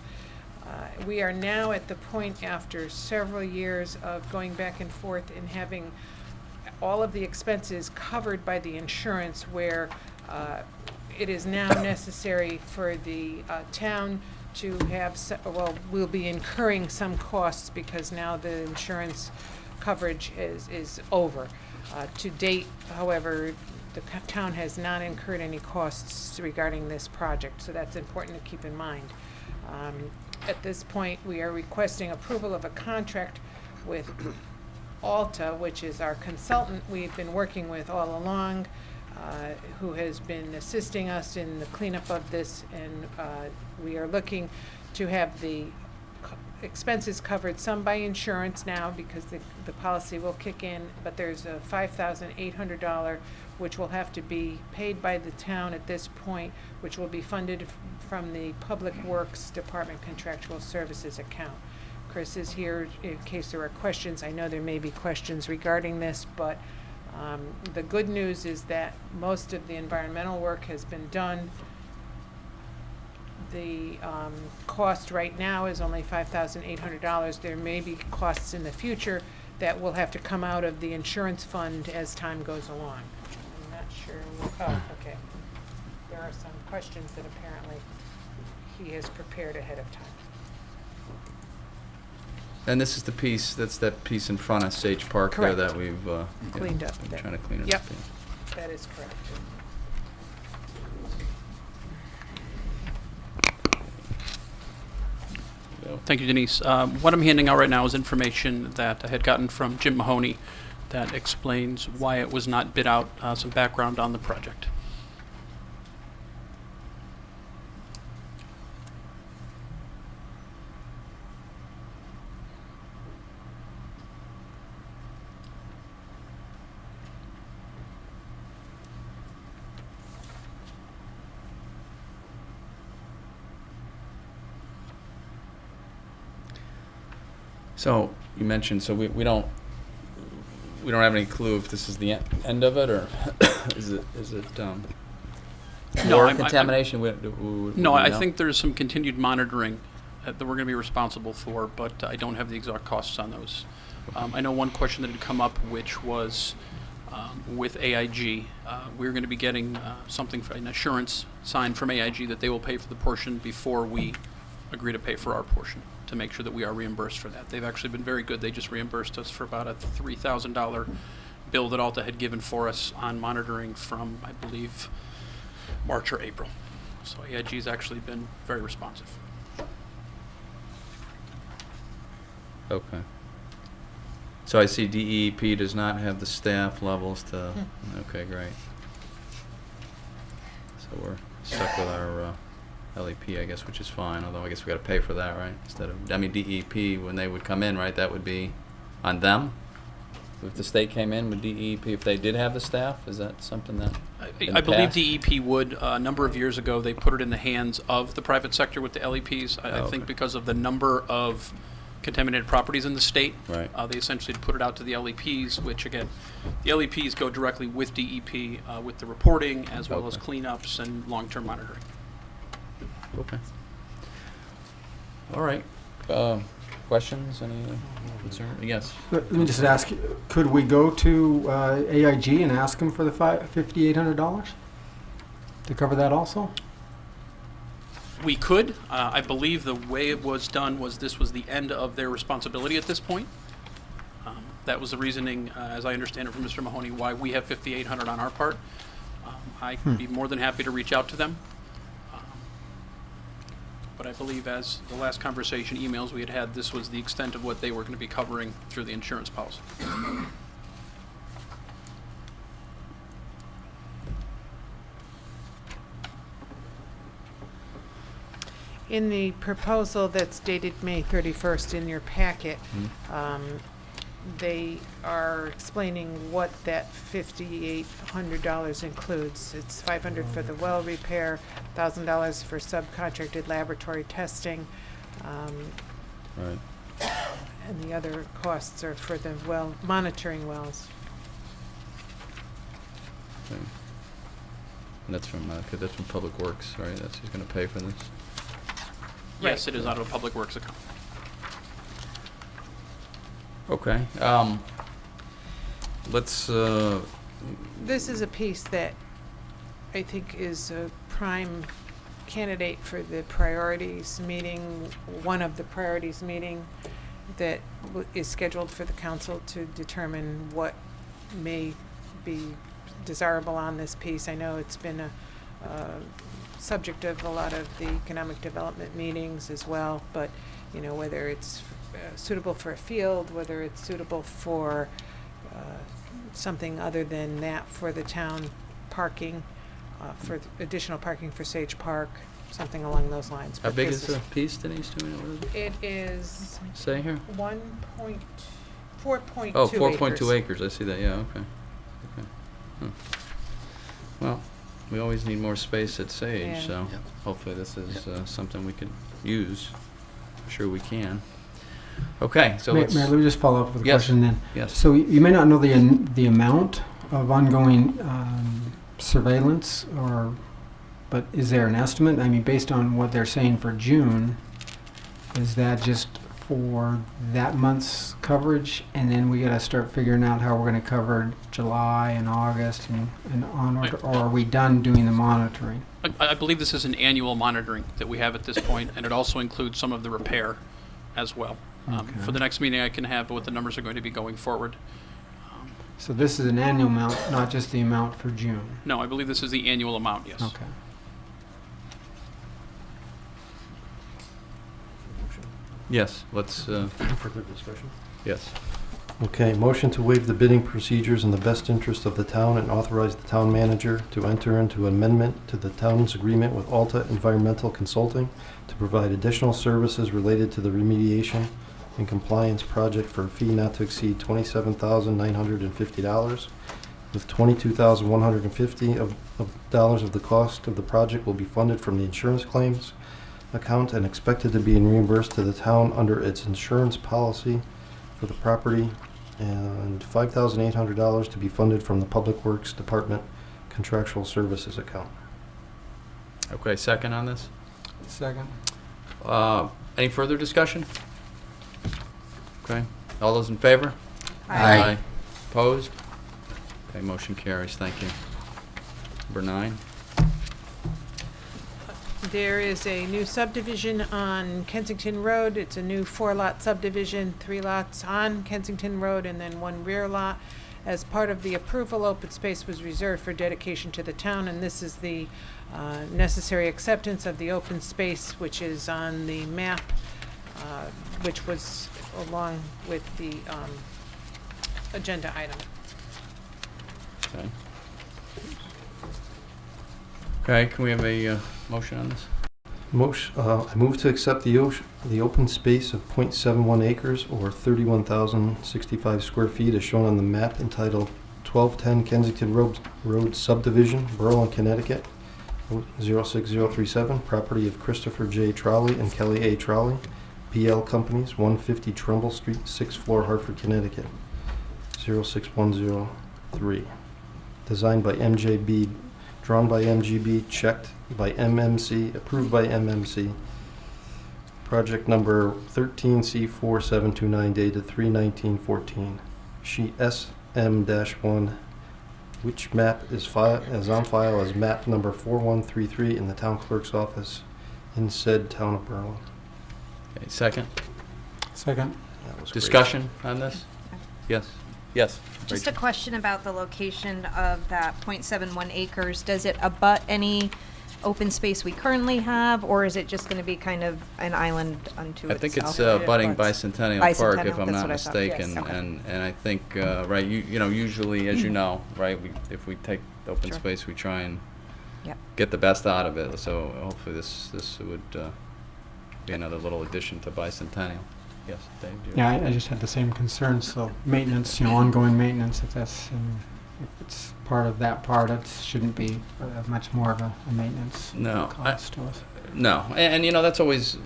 We are now at the point, after several years of going back and forth and having all of the expenses covered by the insurance, where it is now necessary for the town to have, well, we'll be incurring some costs because now the insurance coverage is over. To date, however, the town has not incurred any costs regarding this project, so that's important to keep in mind. At this point, we are requesting approval of a contract with Alta, which is our consultant we've been working with all along, who has been assisting us in the cleanup of this, and we are looking to have the expenses covered, some by insurance now because the policy will kick in, but there's a $5,800 which will have to be paid by the town at this point, which will be funded from the Public Works Department Contractual Services account. Chris is here in case there are questions. I know there may be questions regarding this, but the good news is that most of the environmental work has been done. The cost right now is only $5,800. There may be costs in the future that will have to come out of the insurance fund as time goes along. I'm not sure. Oh, okay. There are some questions that apparently he has prepared ahead of time. And this is the piece, that's that piece in front of Sage Park there Correct. that we've Cleaned up been there. trying to clean it Yep. up. That is correct. Thank you, Denise. What I'm handing out right now is information that I had gotten from Jim Mahoney that explains why it was not bid out, some background on the project. So you mentioned, so we don't have any clue if this is the end of it, or is it No, more I'm- contamination? No, I think there's some continued monitoring that we're going to be responsible for, but I don't have the exact costs on those. I know one question that had come up, which was with AIG. We're going to be getting something, for an assurance signed from AIG that they will pay for the portion before we agree to pay for our portion, to make sure that we are reimbursed for that. They've actually been very good. They just reimbursed us for about a $3,000 bill that Alta had given for us on monitoring from, I believe, March or April. So AIG's actually been very responsive. Okay. So I see DEP does not have the staff levels to, okay, great. So we're stuck with our LEP, I guess, which is fine, although I guess we gotta pay for that, right? Instead of, I mean, DEP, when they would come in, right, that would be on them? If the state came in with DEP, if they did have the staff, is that something that, in I the believe past? DEP would. A number of years ago, they put it in the hands of the private sector with the LEPs. I Oh, think okay. because of the number of contaminated properties in the state, Right. they essentially put it out to the LEPs, which again, the LEPs go directly with DEP with the reporting as well as Okay. cleanups and long-term monitoring. Okay. All right. Questions, any concern? Yes. Let me just ask, could we go to AIG and ask them for the $5,800 to cover that also? We could. I believe the way it was done was this was the end of their responsibility at this point. That was the reasoning, as I understand it from Mr. Mahoney, why we have $5,800 on our part. I'd be more than happy to reach out to them. But I believe as the last conversation, emails we had had, this was the extent of what they were going to be covering through the insurance policy. In the proposal that's dated May 31st in your packet, they are explaining what that $5,800 includes. It's $500 for the well repair, $1,000 for subcontracted laboratory testing, Right. and the other costs are for the well, monitoring wells. Okay. And that's from Public Works, right? That's who's gonna pay for this? Yes, it is out of a public works account. Okay. Let's, This is a piece that I think is a prime candidate for the priorities meeting, one of the priorities meeting that is scheduled for the council to determine what may be desirable on this piece. I know it's been a subject of a lot of the economic development meetings as well, but you know, whether it's suitable for a field, whether it's suitable for something other than that for the town parking, for additional parking for Sage Park, something along those lines. How But big this is the piece, Denise? Do we know what it is? It is Say here? 4.2 Oh, 4.2 acres. acres. I see that. Yeah. Okay. Okay. Hmm. Well, we always need more space at Sage, Yeah. so Yep. hopefully this is something we could use. I'm sure we can. Okay, so Mayor, let's. let me just follow up with a Yes. question then. Yes. So you may not know the amount of ongoing surveillance, but is there an estimate? I mean, based on what they're saying for June, is that just for that month's coverage, and then we got to start figuring out how we're going to cover July and August and onward, or are we done doing the monitoring? I believe this is an annual monitoring that we have at this point, and it also includes some of the repair as well. Okay. For the next meeting, I can have what the numbers are going to be going forward. So this is an annual amount, not just the amount for June. No, I believe this is the annual amount, yes. Okay. Yes. Let's. Further discussion? Yes. Okay, motion to waive the bidding procedures in the best interest of the town and authorize the town manager to enter into amendment to the town's agreement with Alta Environmental Consulting to provide additional services related to the remediation and compliance project for a fee not to exceed $27,950, with $22,150 of the cost of the project will be funded from the insurance claims account and expected to be reimbursed to the town under its insurance policy for the property, and $5,800 to be funded from the Public Works Department contractual services account. Okay. Second on this. Second. Any further discussion? Okay. All those in favor? Aye. Opposed? Okay. Motion carries. Thank you. Number 9. There is a new subdivision on Kensington Road. It's a new 4-lot subdivision, 3 lots on Kensington Road and then 1 rear lot. As part of the approval, open space was reserved for dedication to the town, and this is the necessary acceptance of the open space, which is on the map, which was along with the agenda item. Okay. Okay. Can we have a motion on this? I move to accept the open space of .71 acres or 31,065 square feet as shown on the map entitled 1210 Kensington Road Subdivision, Berlin, Connecticut, 06037, property of Christopher J. Trolley and Kelly A. Trolley, PL Companies, 150 Trumbull Street, 6th floor, Hartford, Connecticut, 06103. Designed by MJB, drawn by MGB, checked by MMC, approved by MMC. Project number 13C4729 dated 3/19/14. Sheet SM-1, which map is on file as map number 4133 in the town clerk's office in said town of Berlin. Okay. Second. Second. That was great. Discussion on this? Yes. Yes. Just a Rachel. question about the location of that .71 acres. Does it abut any open space we currently have, or is it just going to be kind of an island unto I itself? think it's budding Bicentennial Park, if Bicentennial, I'm that's not what I thought, yes, mistaken, okay. and I think right. You know, usually, as you know, right, if we take open Sure. space, we try and Yep. get the best out of it. So hopefully, this would be another little addition to Bicentennial. Yes, Dave. do you- Yeah, I just had the same concerns. So maintenance, ongoing maintenance. If it's part of that part, it shouldn't be much more of a maintenance No, cost to us. No, and that's always,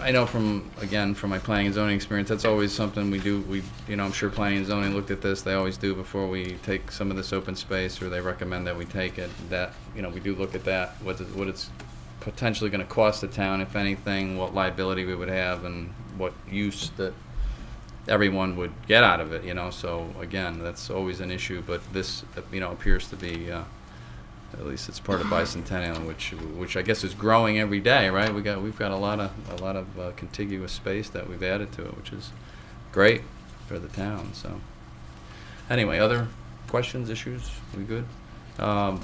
I know from my planning and zoning experience, that's always something we do. I'm sure planning and zoning looked at this. They always do before we take some of this open space, or they recommend that we take it. That we do look at that. What it's potentially going to cost the town, if anything, what liability we would have, and what use that everyone would get out of it. So again, that's always an issue. But this, appears to be At least it's part of Bicentennial, which I guess is growing every day, right? We've got a lot of contiguous space that we've added to it, which is great for the town. So anyway, other questions, issues? We good? All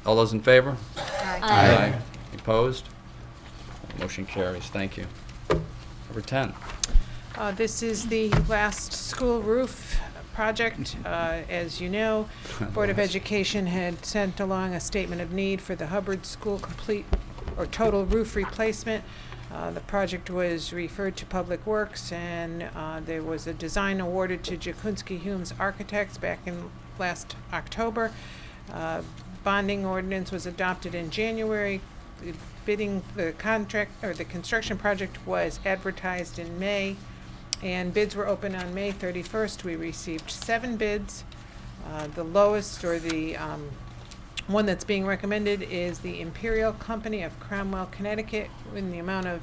those in favor? Aye. Opposed? Motion carries. Thank you. Number 10. This is the last school roof project. As you know, Board of Education had sent along a statement of need for the Hubbard School complete or total roof replacement. The project was referred to Public Works, and there was a design awarded to Jakunski Humes Architects back in last October. Bonding ordinance was adopted in January. The construction project was advertised in May, and bids were open on May 31st. We received 7 bids. The lowest, or the one that's being recommended, is the Imperial Company of Cromwell, Connecticut, in the amount of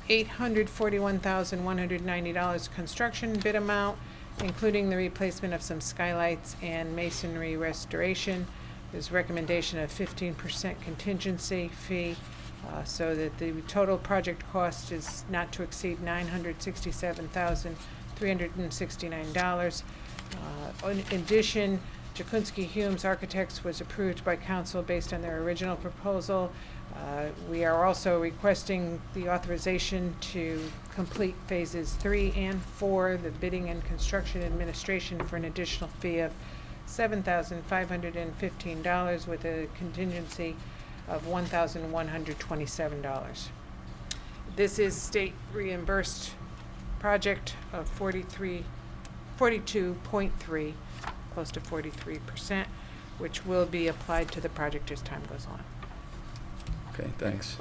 $841,190 construction bid amount, including the replacement of some skylights and masonry restoration. There's recommendation of 15% contingency fee, so that the total project cost is not to exceed $967,369. In addition, Jakunski Humes Architects was approved by council based on their original proposal. We are also requesting the authorization to complete phases 3 and 4, the bidding and construction administration, for an additional fee of $7,515 with a contingency of $1,127. This is state reimbursed project of 42.3, close to 43%, which will be applied to the project as time goes on. Okay, thanks.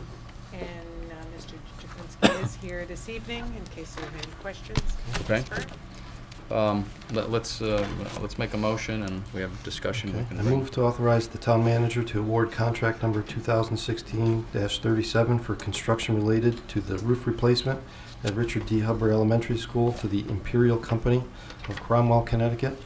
And Mr. Jakunski is here this evening in case you have any questions. Okay. Let's make a motion, and we have discussion. Okay. We can I move to authorize the town manager to award contract number 2016-37 for construction related to the roof replacement at Richard D. Hubbard Elementary School to the Imperial Company of Cromwell, Connecticut,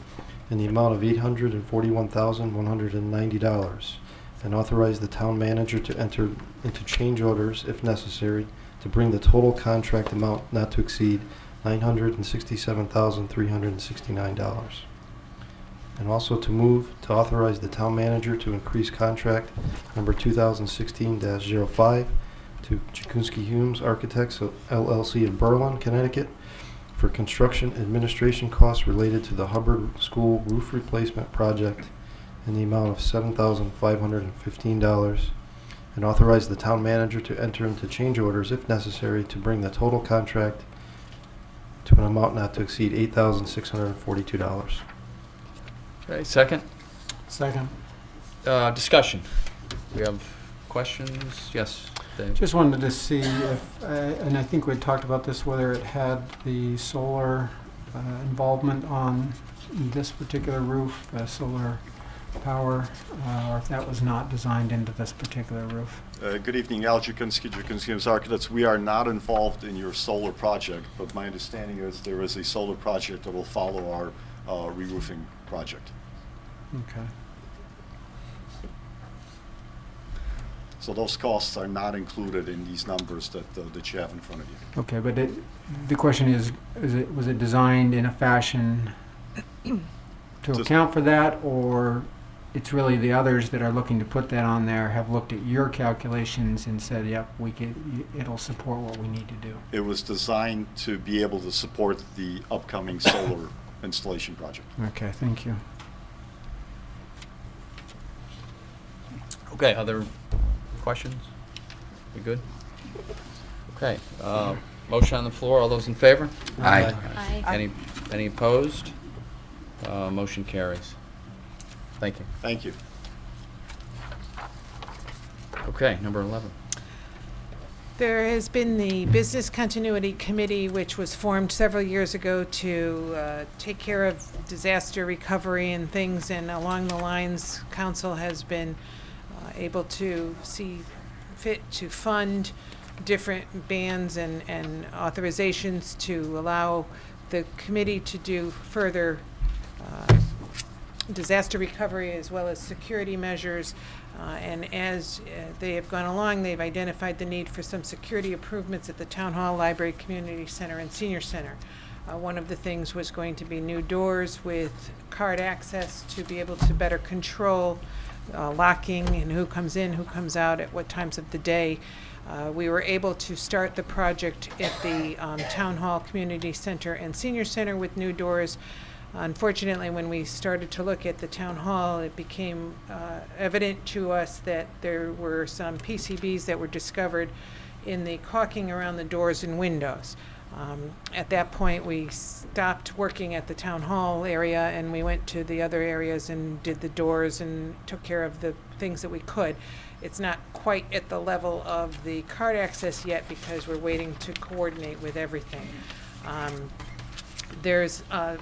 in the amount of $841,190, and authorize the town manager to enter into change orders if necessary to bring the total contract amount not to exceed $967,369. And also to move to authorize the town manager to increase contract number 2016-05 to Jakunski Humes Architects LLC of Berlin, Connecticut, for construction administration costs related to the Hubbard School roof replacement project in the amount of $7,515, and authorize the town manager to enter into change orders if necessary to bring the total contract to an amount not to exceed $8,642. Okay, second. Second. Discussion. We have questions? Yes, Dave. Just wanted to see if, and I think we had talked about this, whether it had the solar involvement on this particular roof, solar power, or if that was not designed into this particular roof. Good evening, Al Jakunski, Jakunski Architects. We are not involved in your solar project, but my understanding is there is a solar project that will follow our re-roofing project. Okay. So those costs are not included in these numbers that you have in front of you. Okay, but the question is was it designed in a fashion to account for that, or it's really the others that are looking to put that on there have looked at your calculations and said, yep, it'll support what we need to do? It was designed to be able to support the upcoming solar installation project. Okay, thank you. Okay, other questions? We good? Okay, motion on the floor. All those in favor? Aye. Aye. Any opposed? Motion carries. Thank you. Thank you. Okay, number 11. There has been the Business Continuity Committee, which was formed several years ago to take care of disaster recovery and things, and along the lines, council has been able to see fit to fund different bans and authorizations to allow the committee to do further disaster recovery as well as security measures. And as they have gone along, they've identified the need for some security improvements at the Town Hall, Library, Community Center, and Senior Center. One of the things was going to be new doors with card access to be able to better control locking and who comes in, who comes out, at what times of the day. We were able to start the project at the Town Hall, Community Center, and Senior Center with new doors. Unfortunately, when we started to look at the Town Hall, it became evident to us that there were some PCBs that were discovered in the caulking around the doors and windows. At that point, we stopped working at the Town Hall area and we went to the other areas and did the doors and took care of the things that we could. It's not quite at the level of the card access yet because we're waiting to coordinate with everything.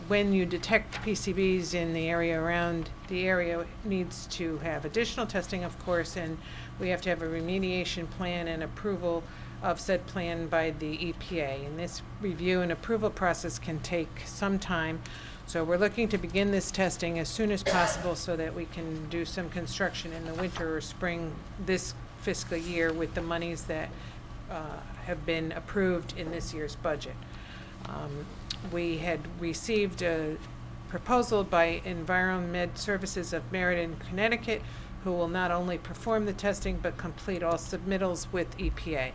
When you detect PCBs in the area around the area, it needs to have additional testing, of course, and we have to have a remediation plan and approval of said plan by the EPA. And this review and approval process can take some time. So we're looking to begin this testing as soon as possible so that we can do some construction in the winter or spring this fiscal year with the monies that have been approved in this year's budget. We had received a proposal by EnviroMed Services of Meriden, Connecticut, who will not only perform the testing but complete all submittals with EPA.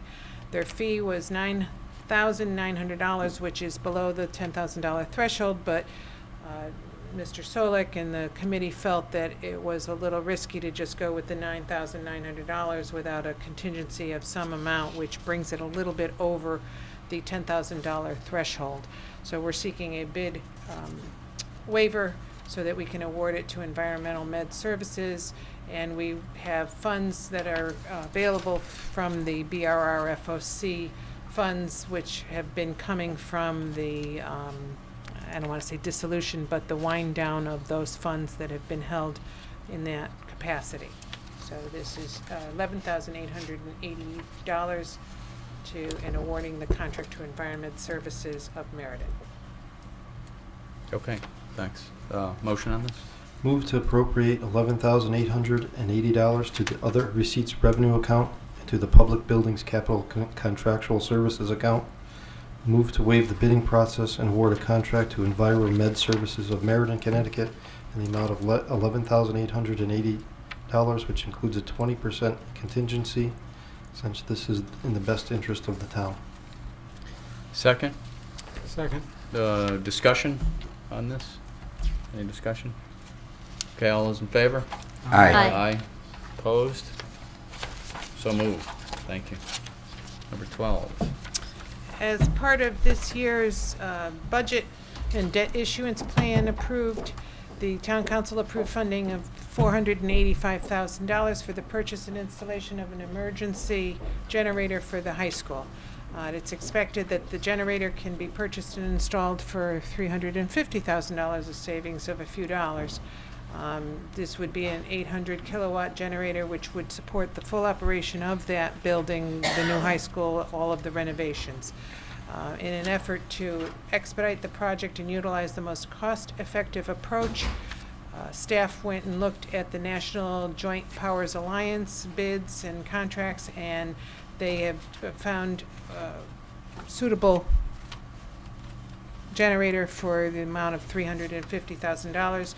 Their fee was $9,900, which is below the $10,000 threshold, but Mr. Solik and the committee felt that it was a little risky to just go with the $9,900 without a contingency of some amount, which brings it a little bit over the $10,000 threshold. So we're seeking a bid waiver so that we can award it to Environmental Med Services, and we have funds that are available from the BRRFOC funds, which have been coming from the I don't want to say dissolution, but the wind down of those funds that have been held in that capacity. So this is $11,880 and awarding the contract to Environment Services of Meriden. Okay, thanks. Motion on this? Move to appropriate $11,880 to the other receipts revenue account and to the public buildings capital contractual services account. Move to waive the bidding process and award a contract to EnviroMed Services of Meriden, Connecticut in the amount of $11,880, which includes a 20% contingency, since this is in the best interest of the town. Second? Second. Discussion on this? Any discussion? Okay, all those in favor? Aye. Aye. Opposed? So moved. Thank you. Number 12. As part of this year's budget and debt issuance plan approved, the town council approved funding of $485,000 for the purchase and installation of an emergency generator for the high school. It's expected that the generator can be purchased and installed for $350,000, a savings of a few dollars. This would be an 800 kilowatt generator which would support the full operation of that building, the new high school, all of the renovations. In an effort to expedite the project and utilize the most cost-effective approach, staff went and looked at the National Joint Powers Alliance bids and contracts, and they have found suitable generator for the amount of $350,000.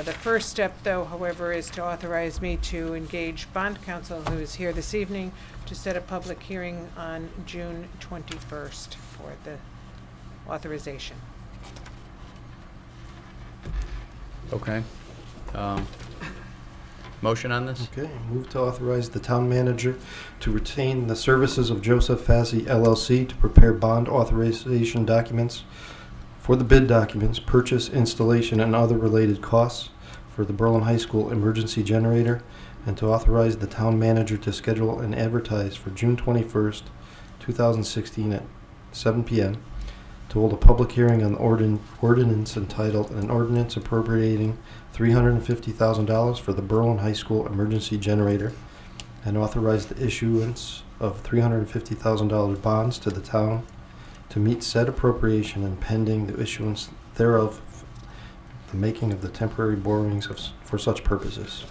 The first step, though, however, is to authorize me to engage bond counsel, who is here this evening, to set a public hearing on June 21st for the authorization. Okay. Motion on this? Okay, move to authorize the town manager to retain the services of Joseph Fassi LLC to prepare bond authorization documents for the bid documents, purchase, installation, and other related costs for the Berlin High School emergency generator, and to authorize the town manager to schedule and advertise for June 21st, 2016 at 7 p.m. to hold a public hearing on the ordinance entitled An Ordinance Appropriating $350,000 for the Berlin High School emergency generator, and authorize the issuance of $350,000 bonds to the town to meet said appropriation and pending the issuance thereof the making of the temporary borings for such purposes.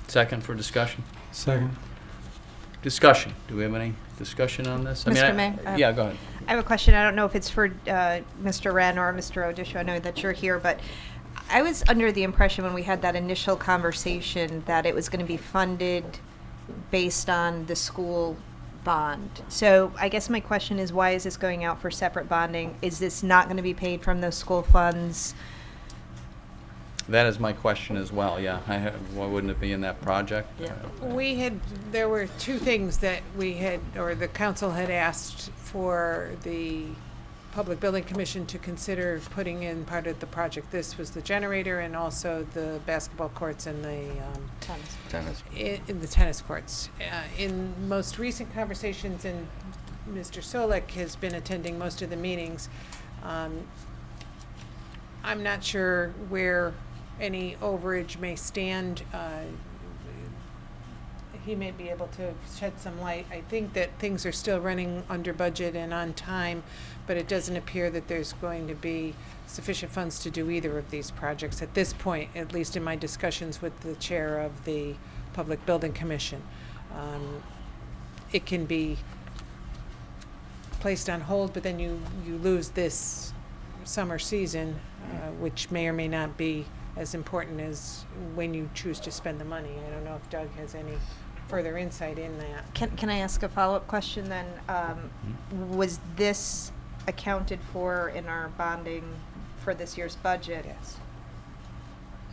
Second for discussion. Second. Discussion. Do we have any discussion on this? Mr. Mayor, yeah, go ahead. I have a question. I don't know if it's for Mr. Wren or Mr. Odisha. I know that you're here, but I was under the impression when we had that initial conversation that it was going to be funded based on the school bond. So I guess my question is, why is this going out for separate bonding? Is this not going to be paid from those school funds? That is my question as well, yeah. Why wouldn't it be in that project? There were two things that we had, or the council had asked for the Public Building Commission to consider putting in part of the project. This was the generator and also the basketball courts and the Tennis. in the tennis courts. In most recent conversations, and Mr. Solik has been attending most of the meetings, I'm not sure where any overage may stand. He may be able to shed some light. I think that things are still running under budget and on time, but it doesn't appear that there's going to be sufficient funds to do either of these projects at this point, at least in my discussions with the chair of the Public Building Commission. It can be placed on hold, but then you lose this summer season, which may or may not be as important as when you choose to spend the money. I don't know if Doug has any further insight in that. Can I ask a follow-up question then? Was this accounted for in our bonding for this year's budget? Yes.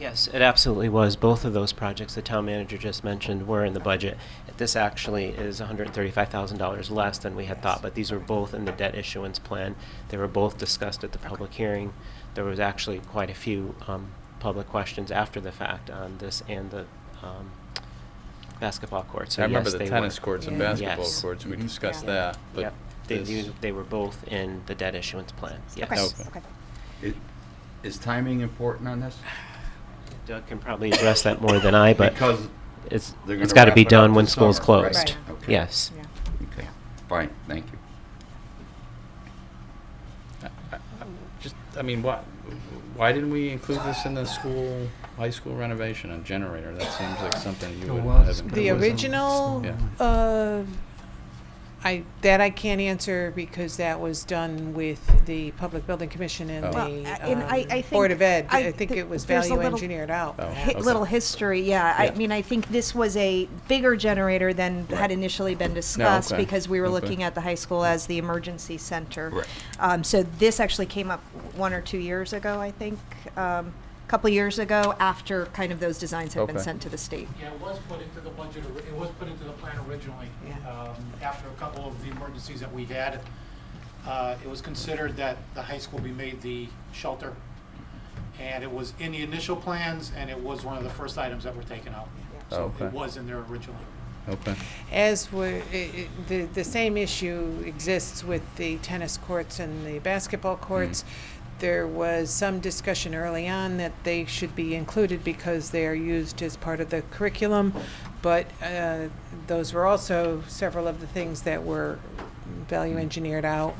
Yes, it absolutely was. Both of those projects the town manager just mentioned were in the budget. This actually is $135,000 less than we had thought, but these were both in the debt issuance plan. They were both discussed at the public hearing. There was actually quite a few public questions after the fact on this and the basketball courts. So I remember yes, the they tennis were. courts and basketball courts. We discussed that. But Yep. They were both in the debt issuance plan. Yes. Okay. Is timing important on this? Doug can probably address that more than I, but Because it's they're gonna got to wrap be it up done when this school's summer, right? closed. Okay. Yes. Yeah. Okay, fine, thank you. Why didn't we include this in the high school renovation, a generator? That seems like something you It would was. have The included. original, Yeah. I can't answer because that was done with the Public Building Commission and Oh. Well, and I think Board of Ed. I I- think it was there's a value little- engineered out. Oh. Hi- Okay. Little history, yeah. I Yeah. mean, I think this was a bigger generator than had initially been discussed okay. because we were Okay. looking at the high school as the emergency center. Right. So this actually came up 1 or 2 years ago, I think, a couple years ago, after kind of those designs had been Okay. sent to the state. Yeah, it was put into the budget, it was put into the plan originally. Yeah. After a couple of the emergencies that we had, it was considered that the high school be made the shelter. And it was in the initial plans, and it was one of the first items that were taken out. So Okay. it was in there originally. Okay. As were, the same issue exists with the tennis courts and the basketball courts. There was some discussion early on that they should be included because they are used as part of the curriculum, but those were also several of the things that were value engineered out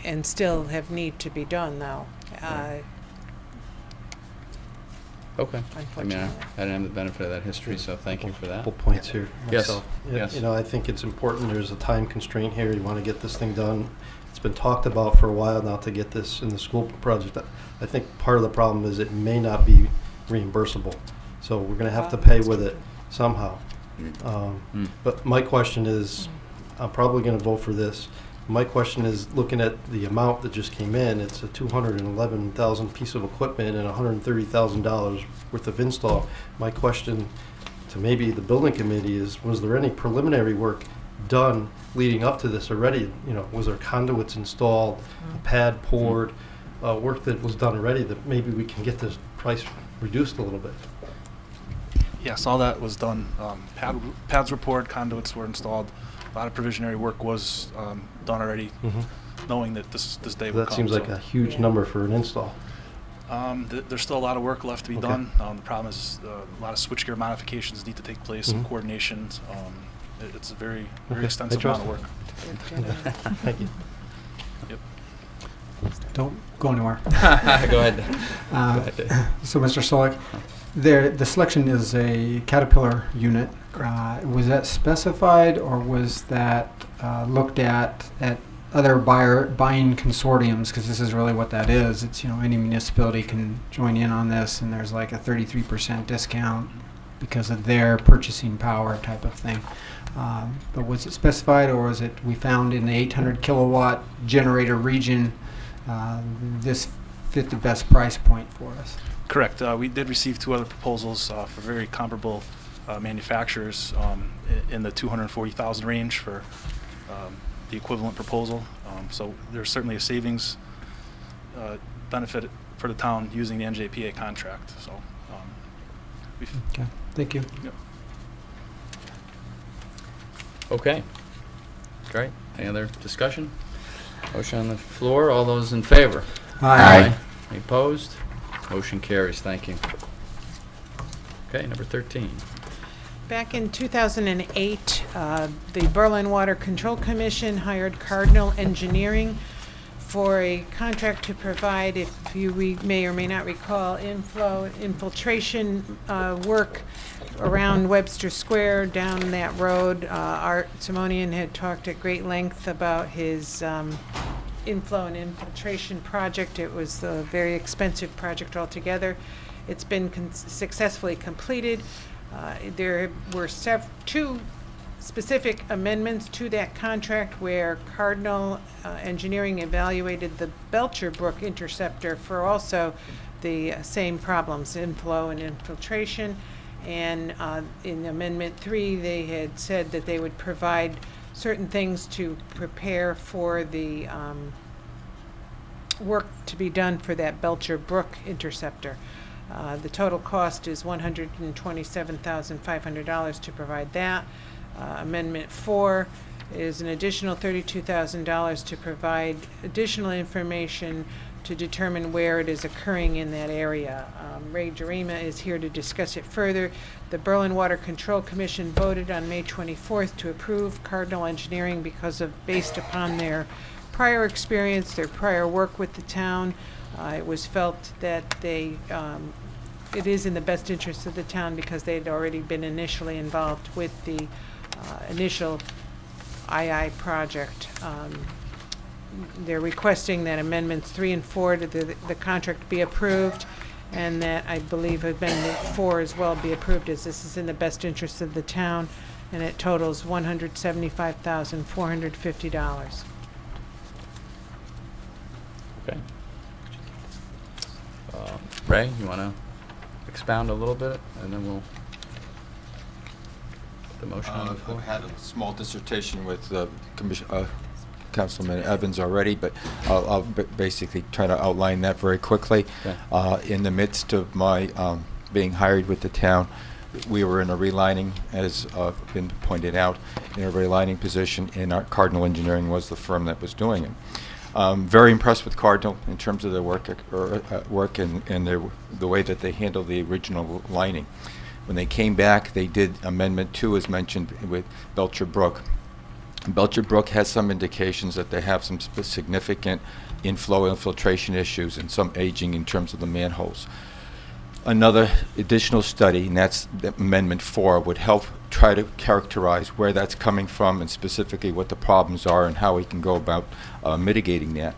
and still have need to be done now. Okay. I mean, Unfortunately. I didn't have the benefit of that history, so thank you for that. Couple points here Yes. myself. Yes. You know, I think it's important, there's a time constraint here, you want to get this thing done. It's been talked about for a while now to get this in the school project. I think part of the problem is it may not be reimbursable. So we're going to have to pay with it somehow. But my question is, I'm probably going to vote for this. My question is, looking at the amount that just came in, it's a $211,000 piece of equipment and $130,000 worth of install. My question to maybe the building committee is, was there any preliminary work done leading up to this already? You know, was there conduits installed, a pad poured, work that was done already that maybe we can get this price reduced a little bit? Yes, all that was done. Pads were poured, conduits were installed. A lot of provisionary work was done already, knowing that this day would That come. seems like a huge number for an install. There's still a lot of work left to be Okay. done. The problem is a lot of switchgear modifications need to take place, some coordinations. It's a very Okay. extensive I amount of trust work. Thank you. Yep. Don't go anywhere. Go ahead. Go Uh, ahead, Dave. So, Mr. Solik, the selection is a Caterpillar unit. Was that specified, or was that looked at other buying consortiums? Because this is really what that is. It's, any municipality can join in on this, and there's like a 33% discount because of their purchasing power type of thing. But was it specified, or was it we found in the 800 kilowatt generator region this fit the best price point for us? Correct. We did receive 2 other proposals for very comparable manufacturers in the 240,000 range for the equivalent proposal. So there's certainly a savings benefit for the town using the NJPA contract. So, Okay, thank you. Yep. Okay. Great. Any other discussion? Motion on the floor. All those in favor? Aye. Any opposed? Motion carries. Thank you. Okay, number 13. Back in 2008, the Berlin Water Control Commission hired Cardinal Engineering for a contract to provide, if you may or may not recall, infiltration work around Webster Square down that road. Art Simonian had talked at great length about his inflow and infiltration project. It was a very expensive project altogether. It's been successfully completed. There were 2 specific amendments to that contract where Cardinal Engineering evaluated the Belcher Brook interceptor for also the same problems, inflow and infiltration. And in Amendment 3, they had said that they would provide certain things to prepare for the work to be done for that Belcher Brook interceptor. The total cost is $127,500 to provide that. Amendment 4 is an additional $32,000 to provide additional information to determine where it is occurring in that area. Ray Jarima is here to discuss it further. The Berlin Water Control Commission voted on May 24th to approve Cardinal Engineering based upon their prior experience, their prior work with the town. It was felt that it is in the best interest of the town because they had already been initially involved with the initial II project. They're requesting that Amendments 3 and 4 to the contract be approved, and that I believe Amendment 4 as well be approved, as this is in the best interest of the town, and it totals $175,450. Okay. Ray, you want to expound a little bit, and then we'll put the motion on the floor? I've had a small dissertation with Councilman Evans already, but I'll basically try to outline that very quickly. Okay. In the midst of my being hired with the town, we were in a relining, as been pointed out, in a relining position, and our Cardinal Engineering was the firm that was doing it. Very impressed with Cardinal in terms of their work and the way that they handled the original lining. When they came back, they did Amendment 2, as mentioned, with Belcher Brook. Belcher Brook has some indications that they have some significant infiltration issues and some aging in terms of the manholes. Another additional study, and that's Amendment 4, would help try to characterize where that's coming from and specifically what the problems are and how we can go about mitigating that.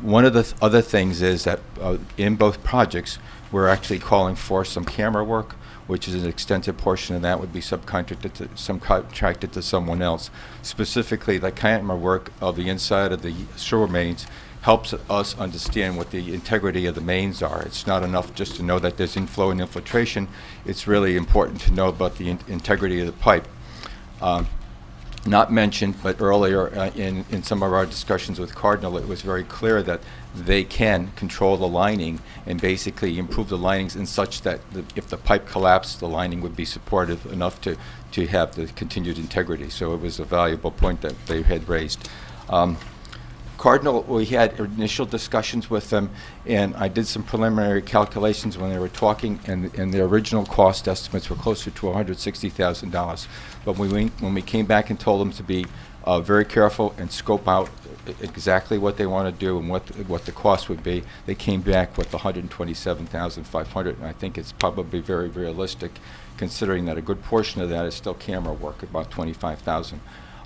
One of the other things is that in both projects, we're actually calling for some camera work, which is an extensive portion of that would be subcontracted to someone else. Specifically, the camera work of the inside of the sewer mains helps us understand what the integrity of the mains are. It's not enough just to know that there's inflow and infiltration. It's really important to know about the integrity of the pipe. Not mentioned, but earlier in some of our discussions with Cardinal, it was very clear that they can control the lining and basically improve the linings in such that if the pipe collapsed, the lining would be supportive enough to have the continued integrity. So it was a valuable point that they had raised. Cardinal, we had initial discussions with them, and I did some preliminary calculations when they were talking, and their original cost estimates were closer to $160,000. But when we came back and told them to be very careful and scope out exactly what they want to do and what the cost would be. They came back with $127,500, and I think it's probably very realistic, considering that a good portion of that is still camera work, about $25,000,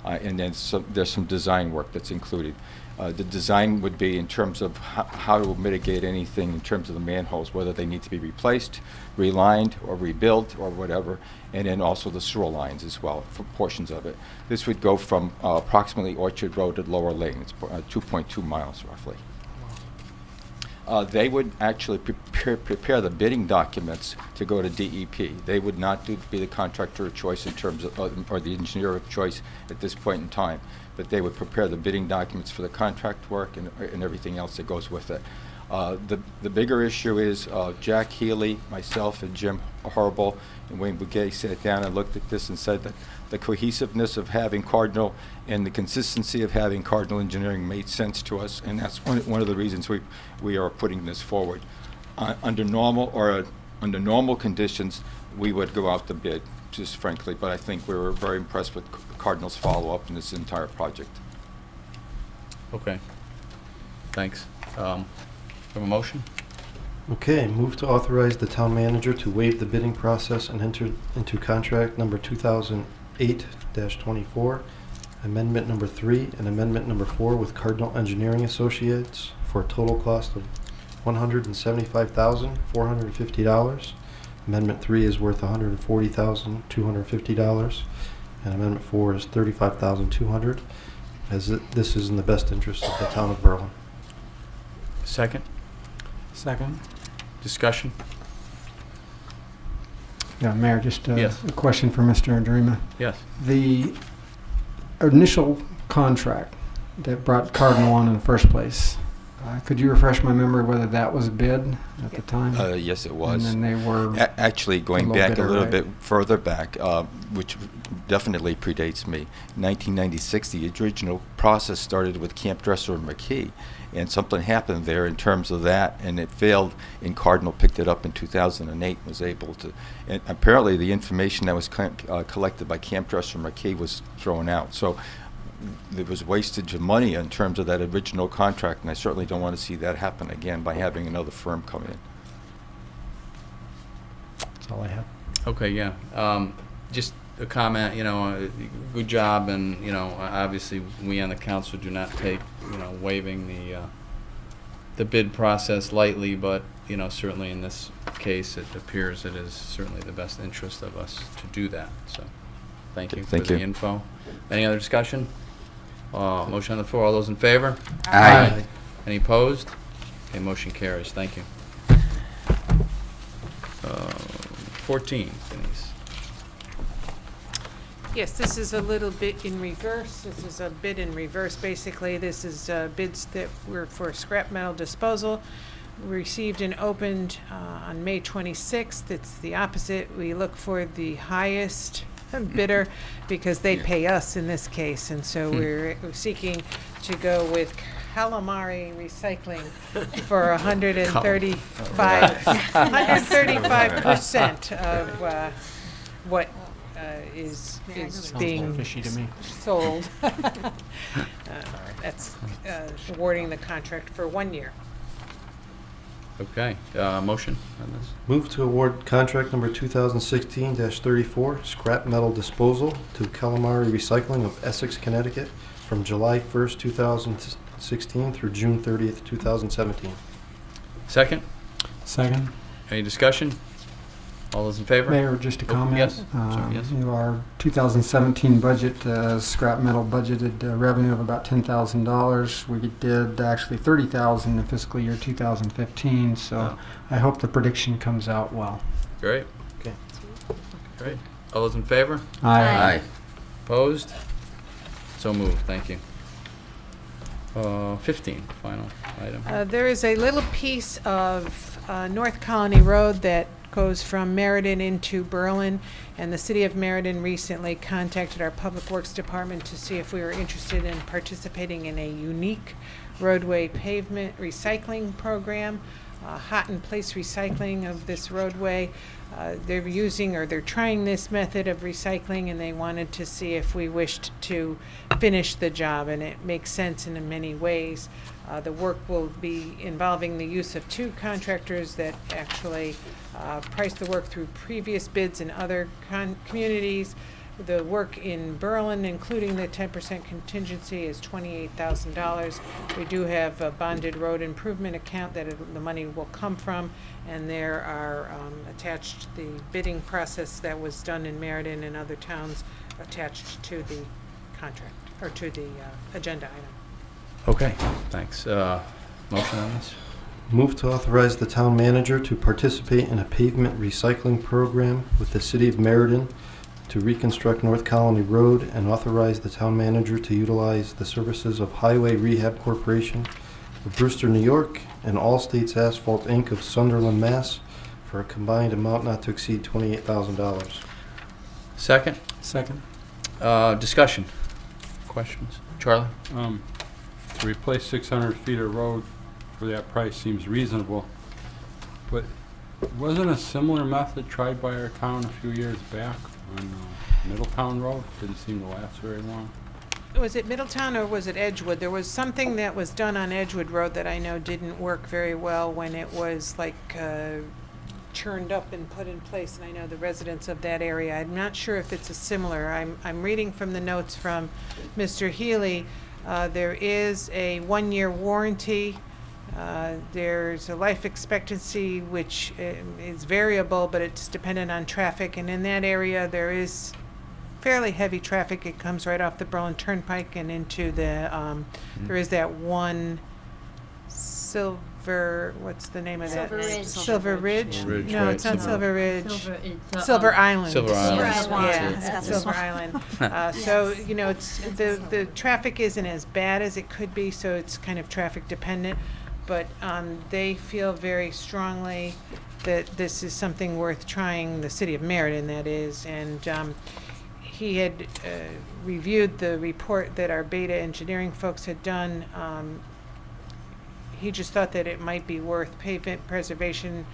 and then there's some design work that's included. The design would be in terms of how to mitigate anything in terms of the manholes, whether they need to be replaced, relined, or rebuilt, or whatever, and then also the sewer lines as well, for portions of it. This would go from approximately Orchard Road to Lower Lane. It's 2.2 miles roughly. They would actually prepare the bidding documents to go to DEP. They would not be the contractor of choice in terms of, or the engineer of choice at this point in time, but they would prepare the bidding documents for the contract work and everything else that goes with it. The bigger issue is Jack Healy, myself, and Jim Horrible and Wayne Bouguet sat down and looked at this and said that the cohesiveness of having Cardinal and the consistency of having Cardinal Engineering made sense to us, and that's one of the reasons we are putting this forward. Under normal conditions, we would go out to bid, just frankly, but I think we were very impressed with Cardinal's follow-up in this entire project. Okay. Thanks. Have a motion? Okay, move to authorize the town manager to waive the bidding process and enter into contract number 2008-24, amendment number 3, and amendment number 4 with Cardinal Engineering Associates for a total cost of $175,450. Amendment 3 is worth $140,250, and amendment 4 is $35,200, as this is in the best interest of the town of Berlin. Second? Second. Discussion? Yeah, Mayor, just Yes. a question for Mr. Andrima. Yes. The initial contract that brought Cardinal on in the first place, could you refresh my memory whether that was bid at the time? Yes, it was. And then they were actually going low back bidder, a little right? bit further back, which definitely predates me. 1996, the original process started with Camp Dresser and McKee, and something happened there in terms of that, and it failed, and Cardinal picked it up in 2008 and was able to, and apparently the information that was collected by Camp Dresser and McKee was thrown out. So there was wastage of money in terms of that original contract, and I certainly don't want to see that happen again by having another firm come in. That's all I have. Okay, yeah. Just a comment, good job, and, obviously we on the council do not take, waiving the bid process lightly, but, certainly in this case, it appears it is certainly the best interest of us to do that, so thank you for the info. Any other discussion? Motion on the floor, all those in favor? Aye. Any opposed? Okay, motion carries, thank you. 14, Denise. Yes, this is a little bit in reverse. This is a bid in reverse, basically. This is bids that were for scrap metal disposal. Received and opened on May 26th. It's the opposite. We look for the highest bidder because they pay us in this case, and so we're seeking to go with Calamari Recycling for 135% of what is being fishy to me. sold. That's awarding the contract for 1 year. Okay, motion on this? Move to award contract number 2016-34, scrap metal disposal to Calamari Recycling of Essex, Connecticut, from July 1st, 2016 through June 30th, 2017. Second? Second. Any discussion? All those in favor? Mayor, just a comment. Yes. Sorry, yes. Our 2017 budget, scrap metal budgeted revenue of about $10,000. We did actually $30,000 in fiscal year 2015, so I hope the prediction comes out well. Great. Okay. Great. All those in favor? Aye. Opposed? So moved. Thank you. 15, final item. There is a little piece of North Colony Road that goes from Meriden into Berlin, and the city of Meriden recently contacted our Public Works Department to see if we were interested in participating in a unique roadway pavement recycling program. hot-in-place recycling of this roadway. They're using, or they're trying this method of recycling, and they wanted to see if we wished to finish the job, and it makes sense in many ways. The work will be involving the use of 2 contractors that actually price the work through previous bids in other communities. The work in Berlin, including the 10% contingency, is $28,000. We do have a bonded road improvement account that the money will come from, and there are attached the bidding process that was done in Meriden and other towns attached to the contract, or to the agenda item. Okay, thanks. Motion on this? Move to authorize the town manager to participate in a pavement recycling program with the city of Meriden to reconstruct North Colony Road, and authorize the town manager to utilize the services of Highway Rehab Corporation of Brewster, New York, and All States Asphalt Inc. of Sunderland, Mass. for a combined amount not to exceed $28,000. Second? Second. Discussion? Questions? Charlie? To replace 600 feet of road for that price seems reasonable, but wasn't a similar method tried by our town a few years back on Middletown Road? Didn't seem to last very long. Was it Middletown or was it Edgewood? There was something that was done on Edgewood Road that I know didn't work very well when it was like churned up and put in place, and I know the residents of that area. I'm not sure if it's a similar. I'm reading from the notes from Mr. Healy. There is a 1-year warranty. There's a life expectancy which is variable, but it's dependent on traffic, and in that area there is fairly heavy traffic. It comes right off the Berlin Turnpike and into the there is that one what's the name of that? Silver Ridge. No, it's not Silver Ridge. Silver Island. Silver Island. Yeah, Silver Island. So, you know, it's the traffic isn't as bad as it could be, so it's kind of traffic dependent. But they feel very strongly that this is something worth trying, the city of Meriden, that is. And he had reviewed the report that our Beta Engineering folks had done. He just thought that it might be worth pavement preservation.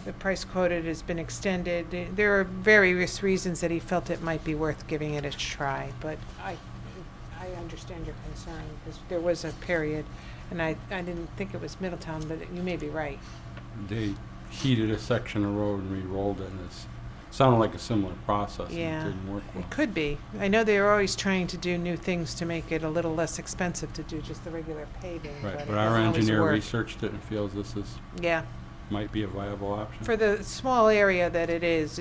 The price quoted has been extended. There are various reasons that he felt it might be worth giving it a try, but I understand your concern, because there was a period, and I didn't think it was Middletown, but you may be right. They heated a section of road and re-rolled it, and it sounded like a similar process. Yeah, and it didn't work well. It could be. I know they're always trying to do new things to make it a little less expensive to do just the regular paving. Right, but but it our doesn't always engineer work. researched it and feels this is might be a viable option. For the small area that it is,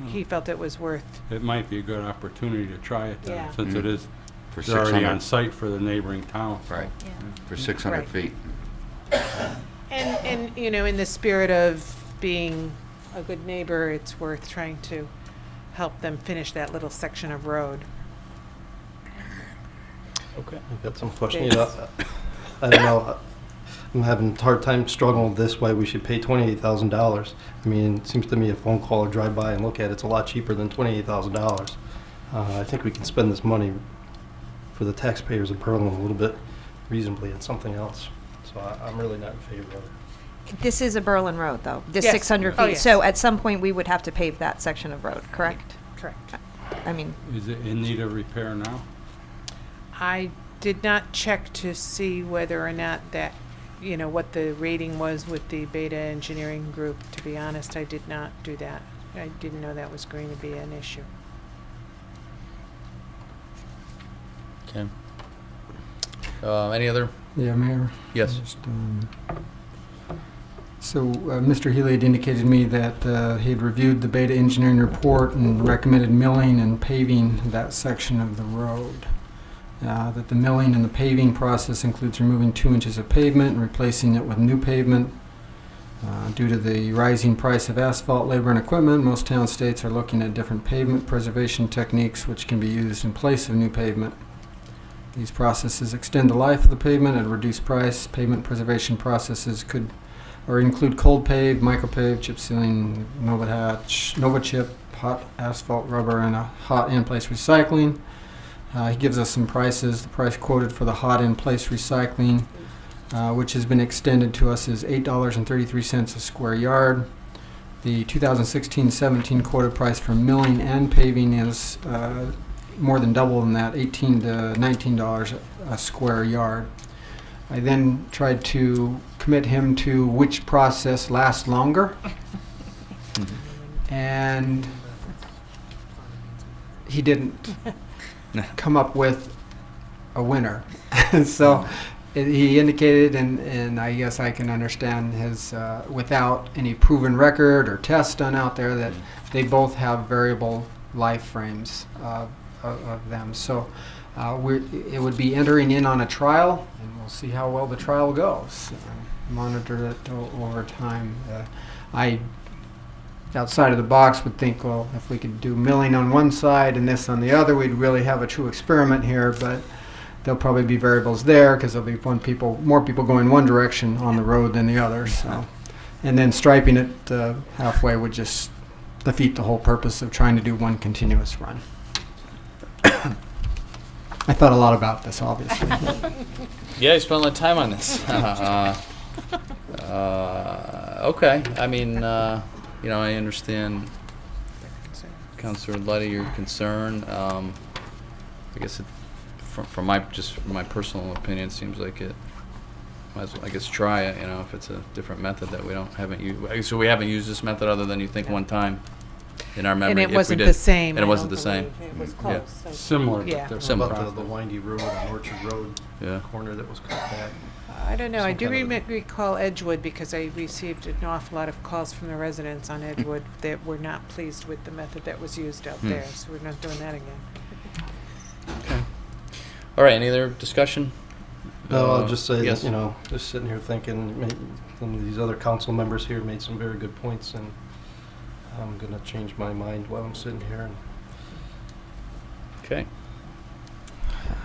he felt it was worth. It might be a good opportunity to try it then, Yeah. since it is For it's already 600. on site for the neighboring town. Right. Yeah. For 600 Right. feet. And you know, in the spirit of being a good neighbor, it's worth trying to help them finish that little section of road. Okay. I've got some questions. I don't know. I'm having a hard time struggling with this, why we should pay $28,000. I mean, it seems to me a phone call or drive by and look at it's a lot cheaper than $28,000. I think we can spend this money for the taxpayers of Berlin a little bit reasonably on something else. So I'm really not in favor of it. This is a Berlin road, though, this Yes. 600 feet. Oh, yes. So at some point, we would have to pave that section of road, correct? Correct. I mean, Is it in need of repair now? I did not check to see whether or not that, you know, what the rating was with the Beta Engineering Group. To be honest, I did not do that. I didn't know that was going to be an issue. Okay. Any other? Yeah, Mayor. Yes. Just, Mr. Healy had indicated to me that he had reviewed the Beta Engineering report and recommended milling and paving that section of the road. That the milling and the paving process includes removing 2 inches of pavement and replacing it with new pavement. Due to the rising price of asphalt, labor, and equipment, most town states are looking at different pavement preservation techniques which can be used in place of new pavement. These processes extend the life of the pavement at a reduced price. Pavement preservation processes could include cold pave, micropave, chip sealing, Nova chip, hot asphalt rubber, and a hot in-place recycling. He gives us some prices. The price quoted for the hot in-place recycling which has been extended to us, is $8.33 a square yard. The 2016-17 quoted price for milling and paving is more than double than that, $18 to $19 a square yard. I then tried to commit him to which process lasts longer, and he didn't come up with a winner. So he indicated, and I guess I can understand his, without any proven record or tests done out there, that they both have variable life frames of them. So it would be entering in on a trial, and we'll see how well the trial goes. Monitor it over time. I, outside of the box, would think, well, if we could do milling on one side and this on the other, we'd really have a true experiment here, but there'll probably be variables there because there'll be more people going one direction on the road than the other. So, and then striping it halfway would just defeat the whole purpose of trying to do one continuous run. I thought a lot about this, obviously. Yeah, you spent a lot of time on this. Okay, I mean, I understand, Councilor Luddy, your concern. I guess from my personal opinion, it seems like it might as well, I guess, try it. If it's a different method that we haven't used. So we haven't used this method other than you think one time in our memory. And it wasn't the same. And it wasn't the same. It was close. Yeah. So Similar. Yeah. But Similar. About the windy road on Orchard Road, Yeah. corner that was cut back. I don't know. I do Some kind of recall Edgewood because I received an awful lot of calls from the residents on Edgewood that were not pleased with the method that was used out there. So we're not doing that again. Okay. All right. Any other discussion? No, I'll just say yes. that, just sitting here thinking, some of these other council members here made some very good points, and I'm going to change my mind while I'm sitting here. Okay.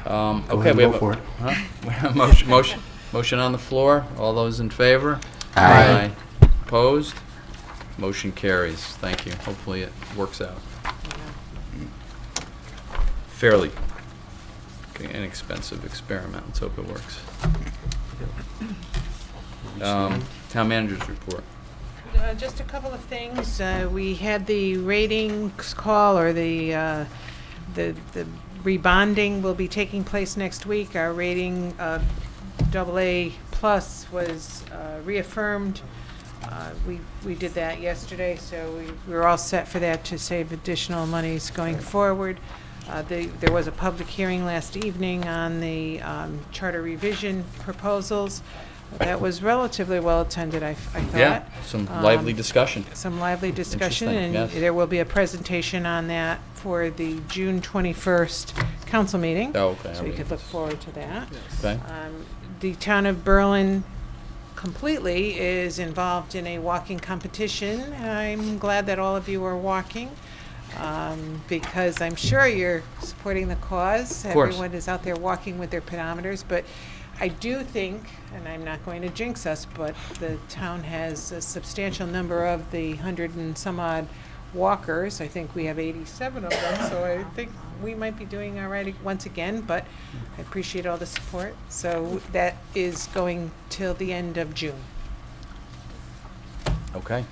Go Okay, ahead we and have vote for it. motion on the floor. All those in favor? Aye. Opposed? Motion carries. Thank you. Hopefully it works out. Fairly inexpensive experiment. Let's hope it works. Town manager's report. Just a couple of things. We had the ratings call, or the rebonding will be taking place next week. Our rating of AA+ was reaffirmed. We did that yesterday, so we were all set for that to save additional monies going forward. There was a public hearing last evening on the charter revision proposals. That was relatively well attended, I thought. Yeah, some lively discussion. Some lively discussion, and Interesting, yes. there will be a presentation on that for the June 21st council meeting. Oh, okay. So you could look forward to that. Okay. The town of Berlin completely is involved in a walking competition. I'm glad that all of you are walking, because I'm sure you're supporting the cause. Of course. Everyone is out there walking with their pedometers, but I do think, and I'm not going to jinx us, but the town has a substantial number of the 100 and some odd walkers. I think we have 87 of them, so I think we might be doing all right once again, but I appreciate all the support. So that is going till the end of June. Okay.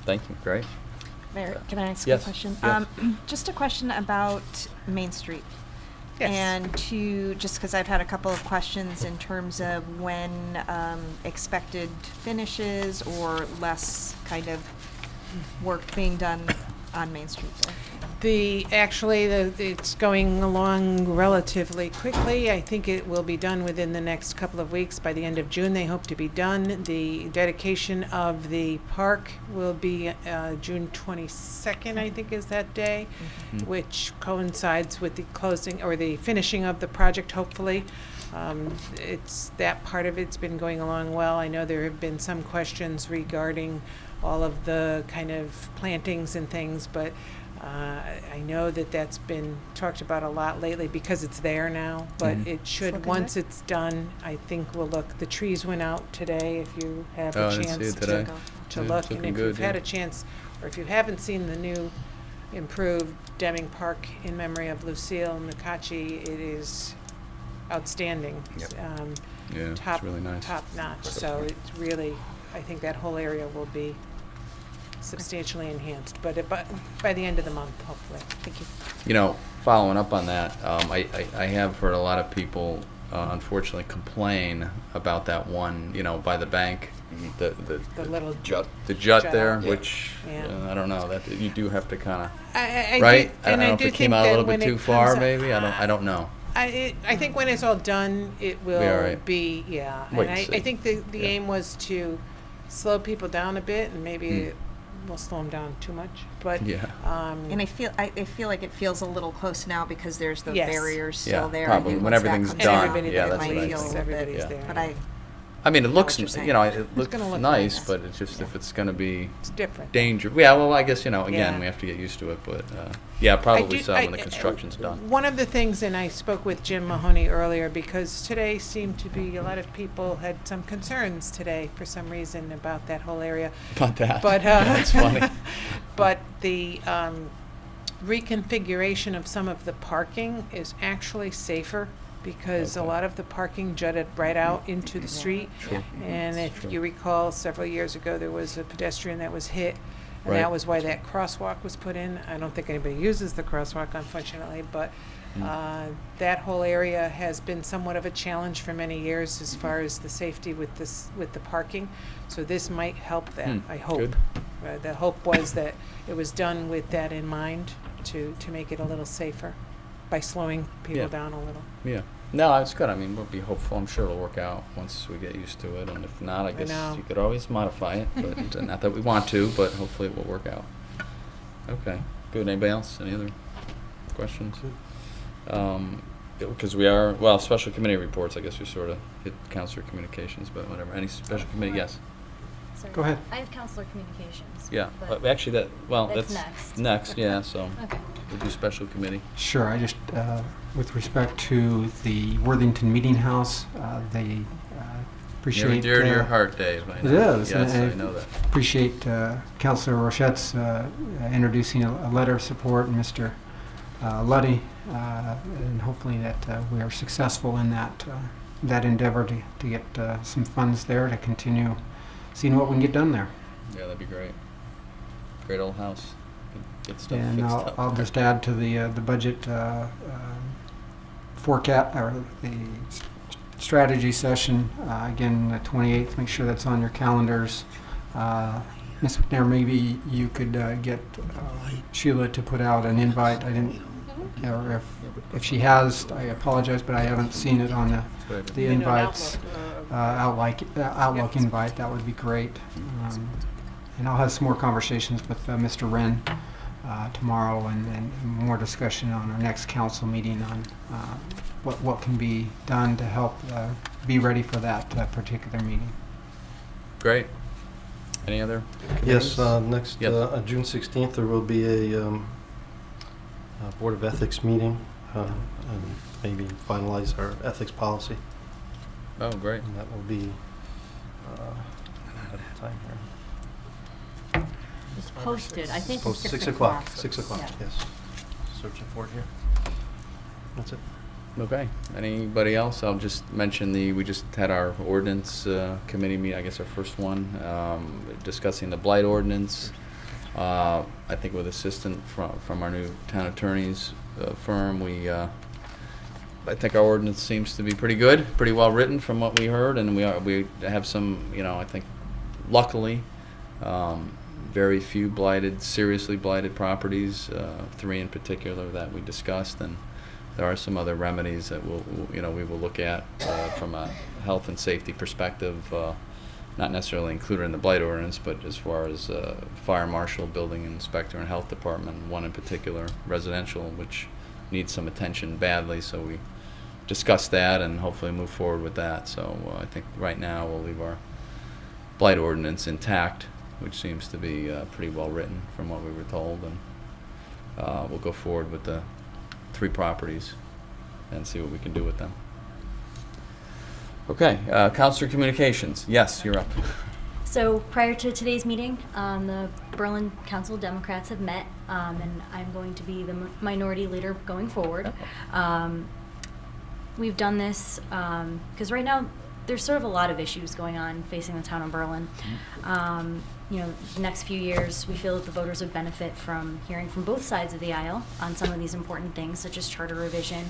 Thank you. Great. Mayor, can I ask Yes, a question? yes. Just a question about Main Street. Yes. And just because I've had a couple of questions in terms of when expected finishes or less kind of work being done on Main Street there. It's going along relatively quickly. I think it will be done within the next couple of weeks. By the end of June, they hope to be done. The dedication of the park will be June 22nd, I think is that day, which coincides with the closing or the finishing of the project, hopefully. It's that part of it's been going along well. I know there have been some questions regarding all of the kind of plantings and things, but I know that that's been talked about a lot lately because it's there now, but it should, looking once good. it's done, I think will look. The trees went out today, if you have Oh, a I didn't see chance it today. to Yeah, look. it's And looking if good, you've had yeah. a chance, or if you haven't seen the new improved Deming Park in memory of Lucille Nakachi, it is outstanding. Yep. Um, Yeah, it's top, really nice. top notch. So it's really, I think that whole area will be substantially enhanced, but by the end of the month, hopefully. Thank you. You know, following up on that, I have heard a lot of people unfortunately complain about that one, you know, by the bank, the little jut jut there, out. which Yeah. I don't know, that you do have to kind of I right. do- and I I don't know if do it came think out a that little when bit it too far, comes out- maybe. I don't know. I think when it's all done, it will Be all right. be, yeah. Wait And and I see. think the Yeah. aim was to slow people down a bit, and maybe we'll slow them down too much. But Yeah. And I feel like it feels a little close now because there's the Yes. barriers Yeah, still there. probably. I think When once that everything's comes done, out, everybody yeah, it that's might what I feel a think. little bit, Everybody's Yeah. there. but I I mean, it know looks, what you're saying. you know, it looks gonna look nice, nice. but it's just if it's going to be It's different. danger. Yeah, well, I guess, you know, again, Yeah. we have to get used to it, but yeah, probably do- so when the construction's done. One of the things, and I spoke with Jim Mahoney earlier, because today seemed to be, a lot of people had some concerns today for some reason about that whole area. About that. But, Yeah, that's funny. but the reconfiguration of some of the parking is actually safer because a lot of the parking jutted right out into the street. Sure. And if you recall, several years ago, there was a pedestrian that was hit, and Right. that was why that crosswalk was put in. I don't think anybody uses the crosswalk, unfortunately, but that whole area has been somewhat of a challenge for many years as far as the safety with the parking. So this might help that, I hope. good. The hope was that it was done with that in mind, to make it a little safer by slowing people Yeah. down a little. Yeah. No, it's good. I mean, we'll be hopeful. I'm sure it'll work out once we get used to it. And if not, I guess know. you could always modify it. But not that we want to, but hopefully it will work out. Okay. Good. Anybody else? Any other questions? Because we are, well, special committee reports, I guess we sort of hit counselor communications, but whatever. Any special committee? Yes. Sorry. Go ahead. I have counselor communications. Yeah. but Actually, that's that's next. next, yeah. So Okay. we'll do special committee. Sure, I just, with respect to the Worthington Meeting House, they appreciate... Near dear to your heart, Dave. I It know. is. Yes, and I know that. Appreciate Councilor Rochette's introducing a letter of support, and Mr. Luddy, and hopefully that we are successful in that endeavor to get some funds there to continue seeing what we can get done there. Yeah, that'd be great. Great old house. Good stuff And fixed I'll, up. I'll just add to the budget forecast, or the strategy session, again, the 28th, make sure that's on your calendars. Ms. McNair, maybe you could get Sheila to put out an invite. I didn't, or if she has, I apologize, but I haven't seen it on the You know, an invites. Outlook invite, that would be great. And I'll have some more conversations with Mr. Wren tomorrow, and more discussion on our next council meeting on what can be done to help be ready for that particular meeting. Great. Any other Yes, committees? next, Yes. June 16th, there will be a Board of Ethics meeting, and maybe finalize our ethics policy. Oh, great. And that will be, at the time here. It's posted, I think it's 6 o'clock, 6:00. 6 o'clock, Yeah. yes. Searching for it here. That's it. Okay. Anybody else? I'll just mention we just had our ordinance committee meeting, I guess our first one, discussing the blight ordinance. I think with assistance from our new town attorney's firm, I think our ordinance seems to be pretty good, pretty well written from what we heard, and we have some, I think, luckily, very few seriously blighted properties, 3 in particular that we discussed, and there are some other remedies that we will look at from a health and safety perspective, not necessarily included in the blight ordinance, but as far as fire marshal, building inspector, and health department, one in particular, residential, which needs some attention badly, so we discuss that and hopefully move forward with that. So I think right now we'll leave our blight ordinance intact, which seems to be pretty well written from what we were told, and we'll go forward with the 3 properties and see what we can do with them. Okay, Councilor Communications. Yes, you're up. So prior to today's meeting, the Berlin Council Democrats have met, and I'm going to be the minority leader going forward. we've done this because right now there's sort of a lot of issues going on facing the town of Berlin. You know, the next few years, we feel that the voters would benefit from hearing from both sides of the aisle on some of these important things, such as charter revision,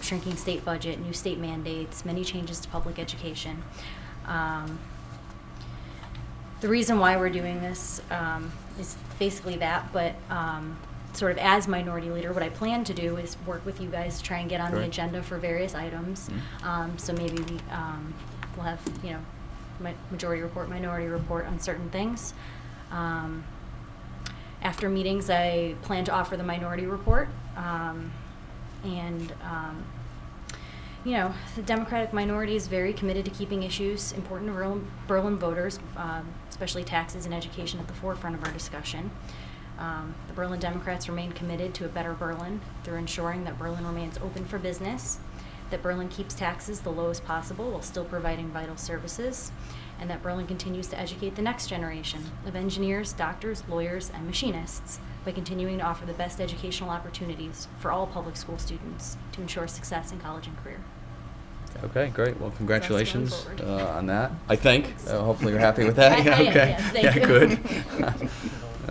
shrinking state budget, new state mandates, many changes to public education. The reason why we're doing this is basically that, but sort of as minority leader, what I plan to do is work with you guys to try and get on the agenda for various items. So maybe we'll have, you know, majority report, minority report on certain things. After meetings, I plan to offer the minority report. You know, the Democratic minority is very committed to keeping issues important to Berlin voters, especially taxes and education, at the forefront of our discussion. The Berlin Democrats remain committed to a better Berlin through ensuring that Berlin remains open for business, that Berlin keeps taxes the lowest possible while still providing vital services, and that Berlin continues to educate the next generation of engineers, doctors, lawyers, and machinists by continuing to offer the best educational opportunities for all public school students to ensure success in college and career. Okay, great. Well, congratulations forward. on that, I think. Hopefully you're happy with that. Yeah, Okay. yes, thank you. Good.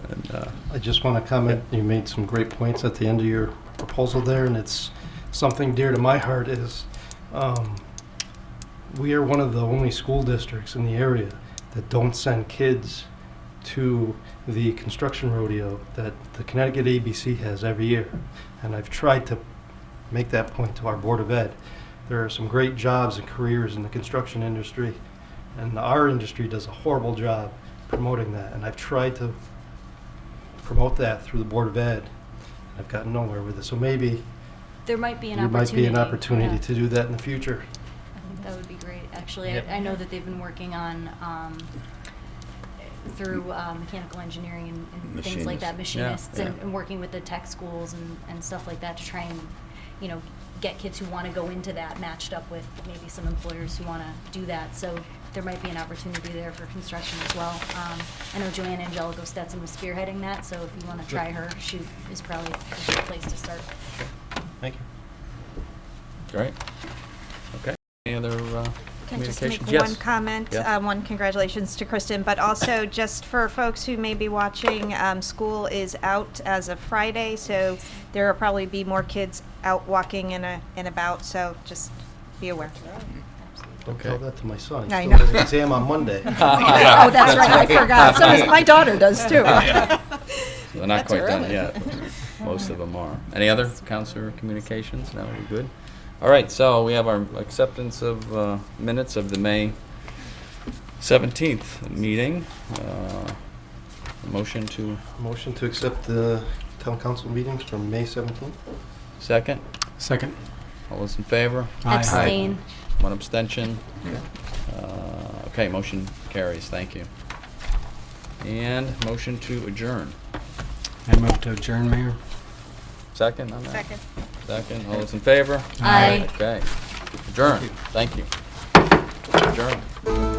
And, I just want to comment, you made some great points at the end of your proposal there, and it's something dear to my heart is we are one of the only school districts in the area that don't send kids to the construction rodeo that the Connecticut ABC has every year. And I've tried to make that point to our Board of Ed. There are some great jobs and careers in the construction industry, and our industry does a horrible job promoting that. And I've tried to promote that through the Board of Ed. I've gotten nowhere with it. So maybe There might be an there opportunity. might be an opportunity yeah. to do that in the future. I think that would be great. Actually, Yep. I know that they've been working on through mechanical engineering and things like that, machinists, Yeah. and working with the tech schools and stuff like that to try and, you know, get kids who want to go into that matched up with maybe some employers who want to do that. So there might be an opportunity there for construction as well. I know Joanne Angelico Stetson was spearheading that, so if you want to try her, she is probably a good place to start. Thank you. Great. Okay. Any other Can I just communications? make Yes. one comment? Yes. One congratulations to Kristen, but also just for folks who may be watching, school is out as of Friday, so there will probably be more kids out walking and about, so just be aware. Don't Okay. tell that to my son. He's I still know. got an exam on Monday. Oh, that's right, I forgot. So does my daughter does too. They're not That's quite done early. yet. Most of them are. Any other counselor communications? No, we're good. All right, so we have our acceptance of minutes of the May 17th meeting. Motion to Motion to accept the town council meetings from May 17th. second. Second. All those in favor? Aye. Abstain. One abstention. Okay, motion carries. Thank you. And motion to adjourn. I move to adjourn, Mayor. Second on that? Second. Second. All those in favor? Aye. Okay. Adjourn. Thank you. Adjourn.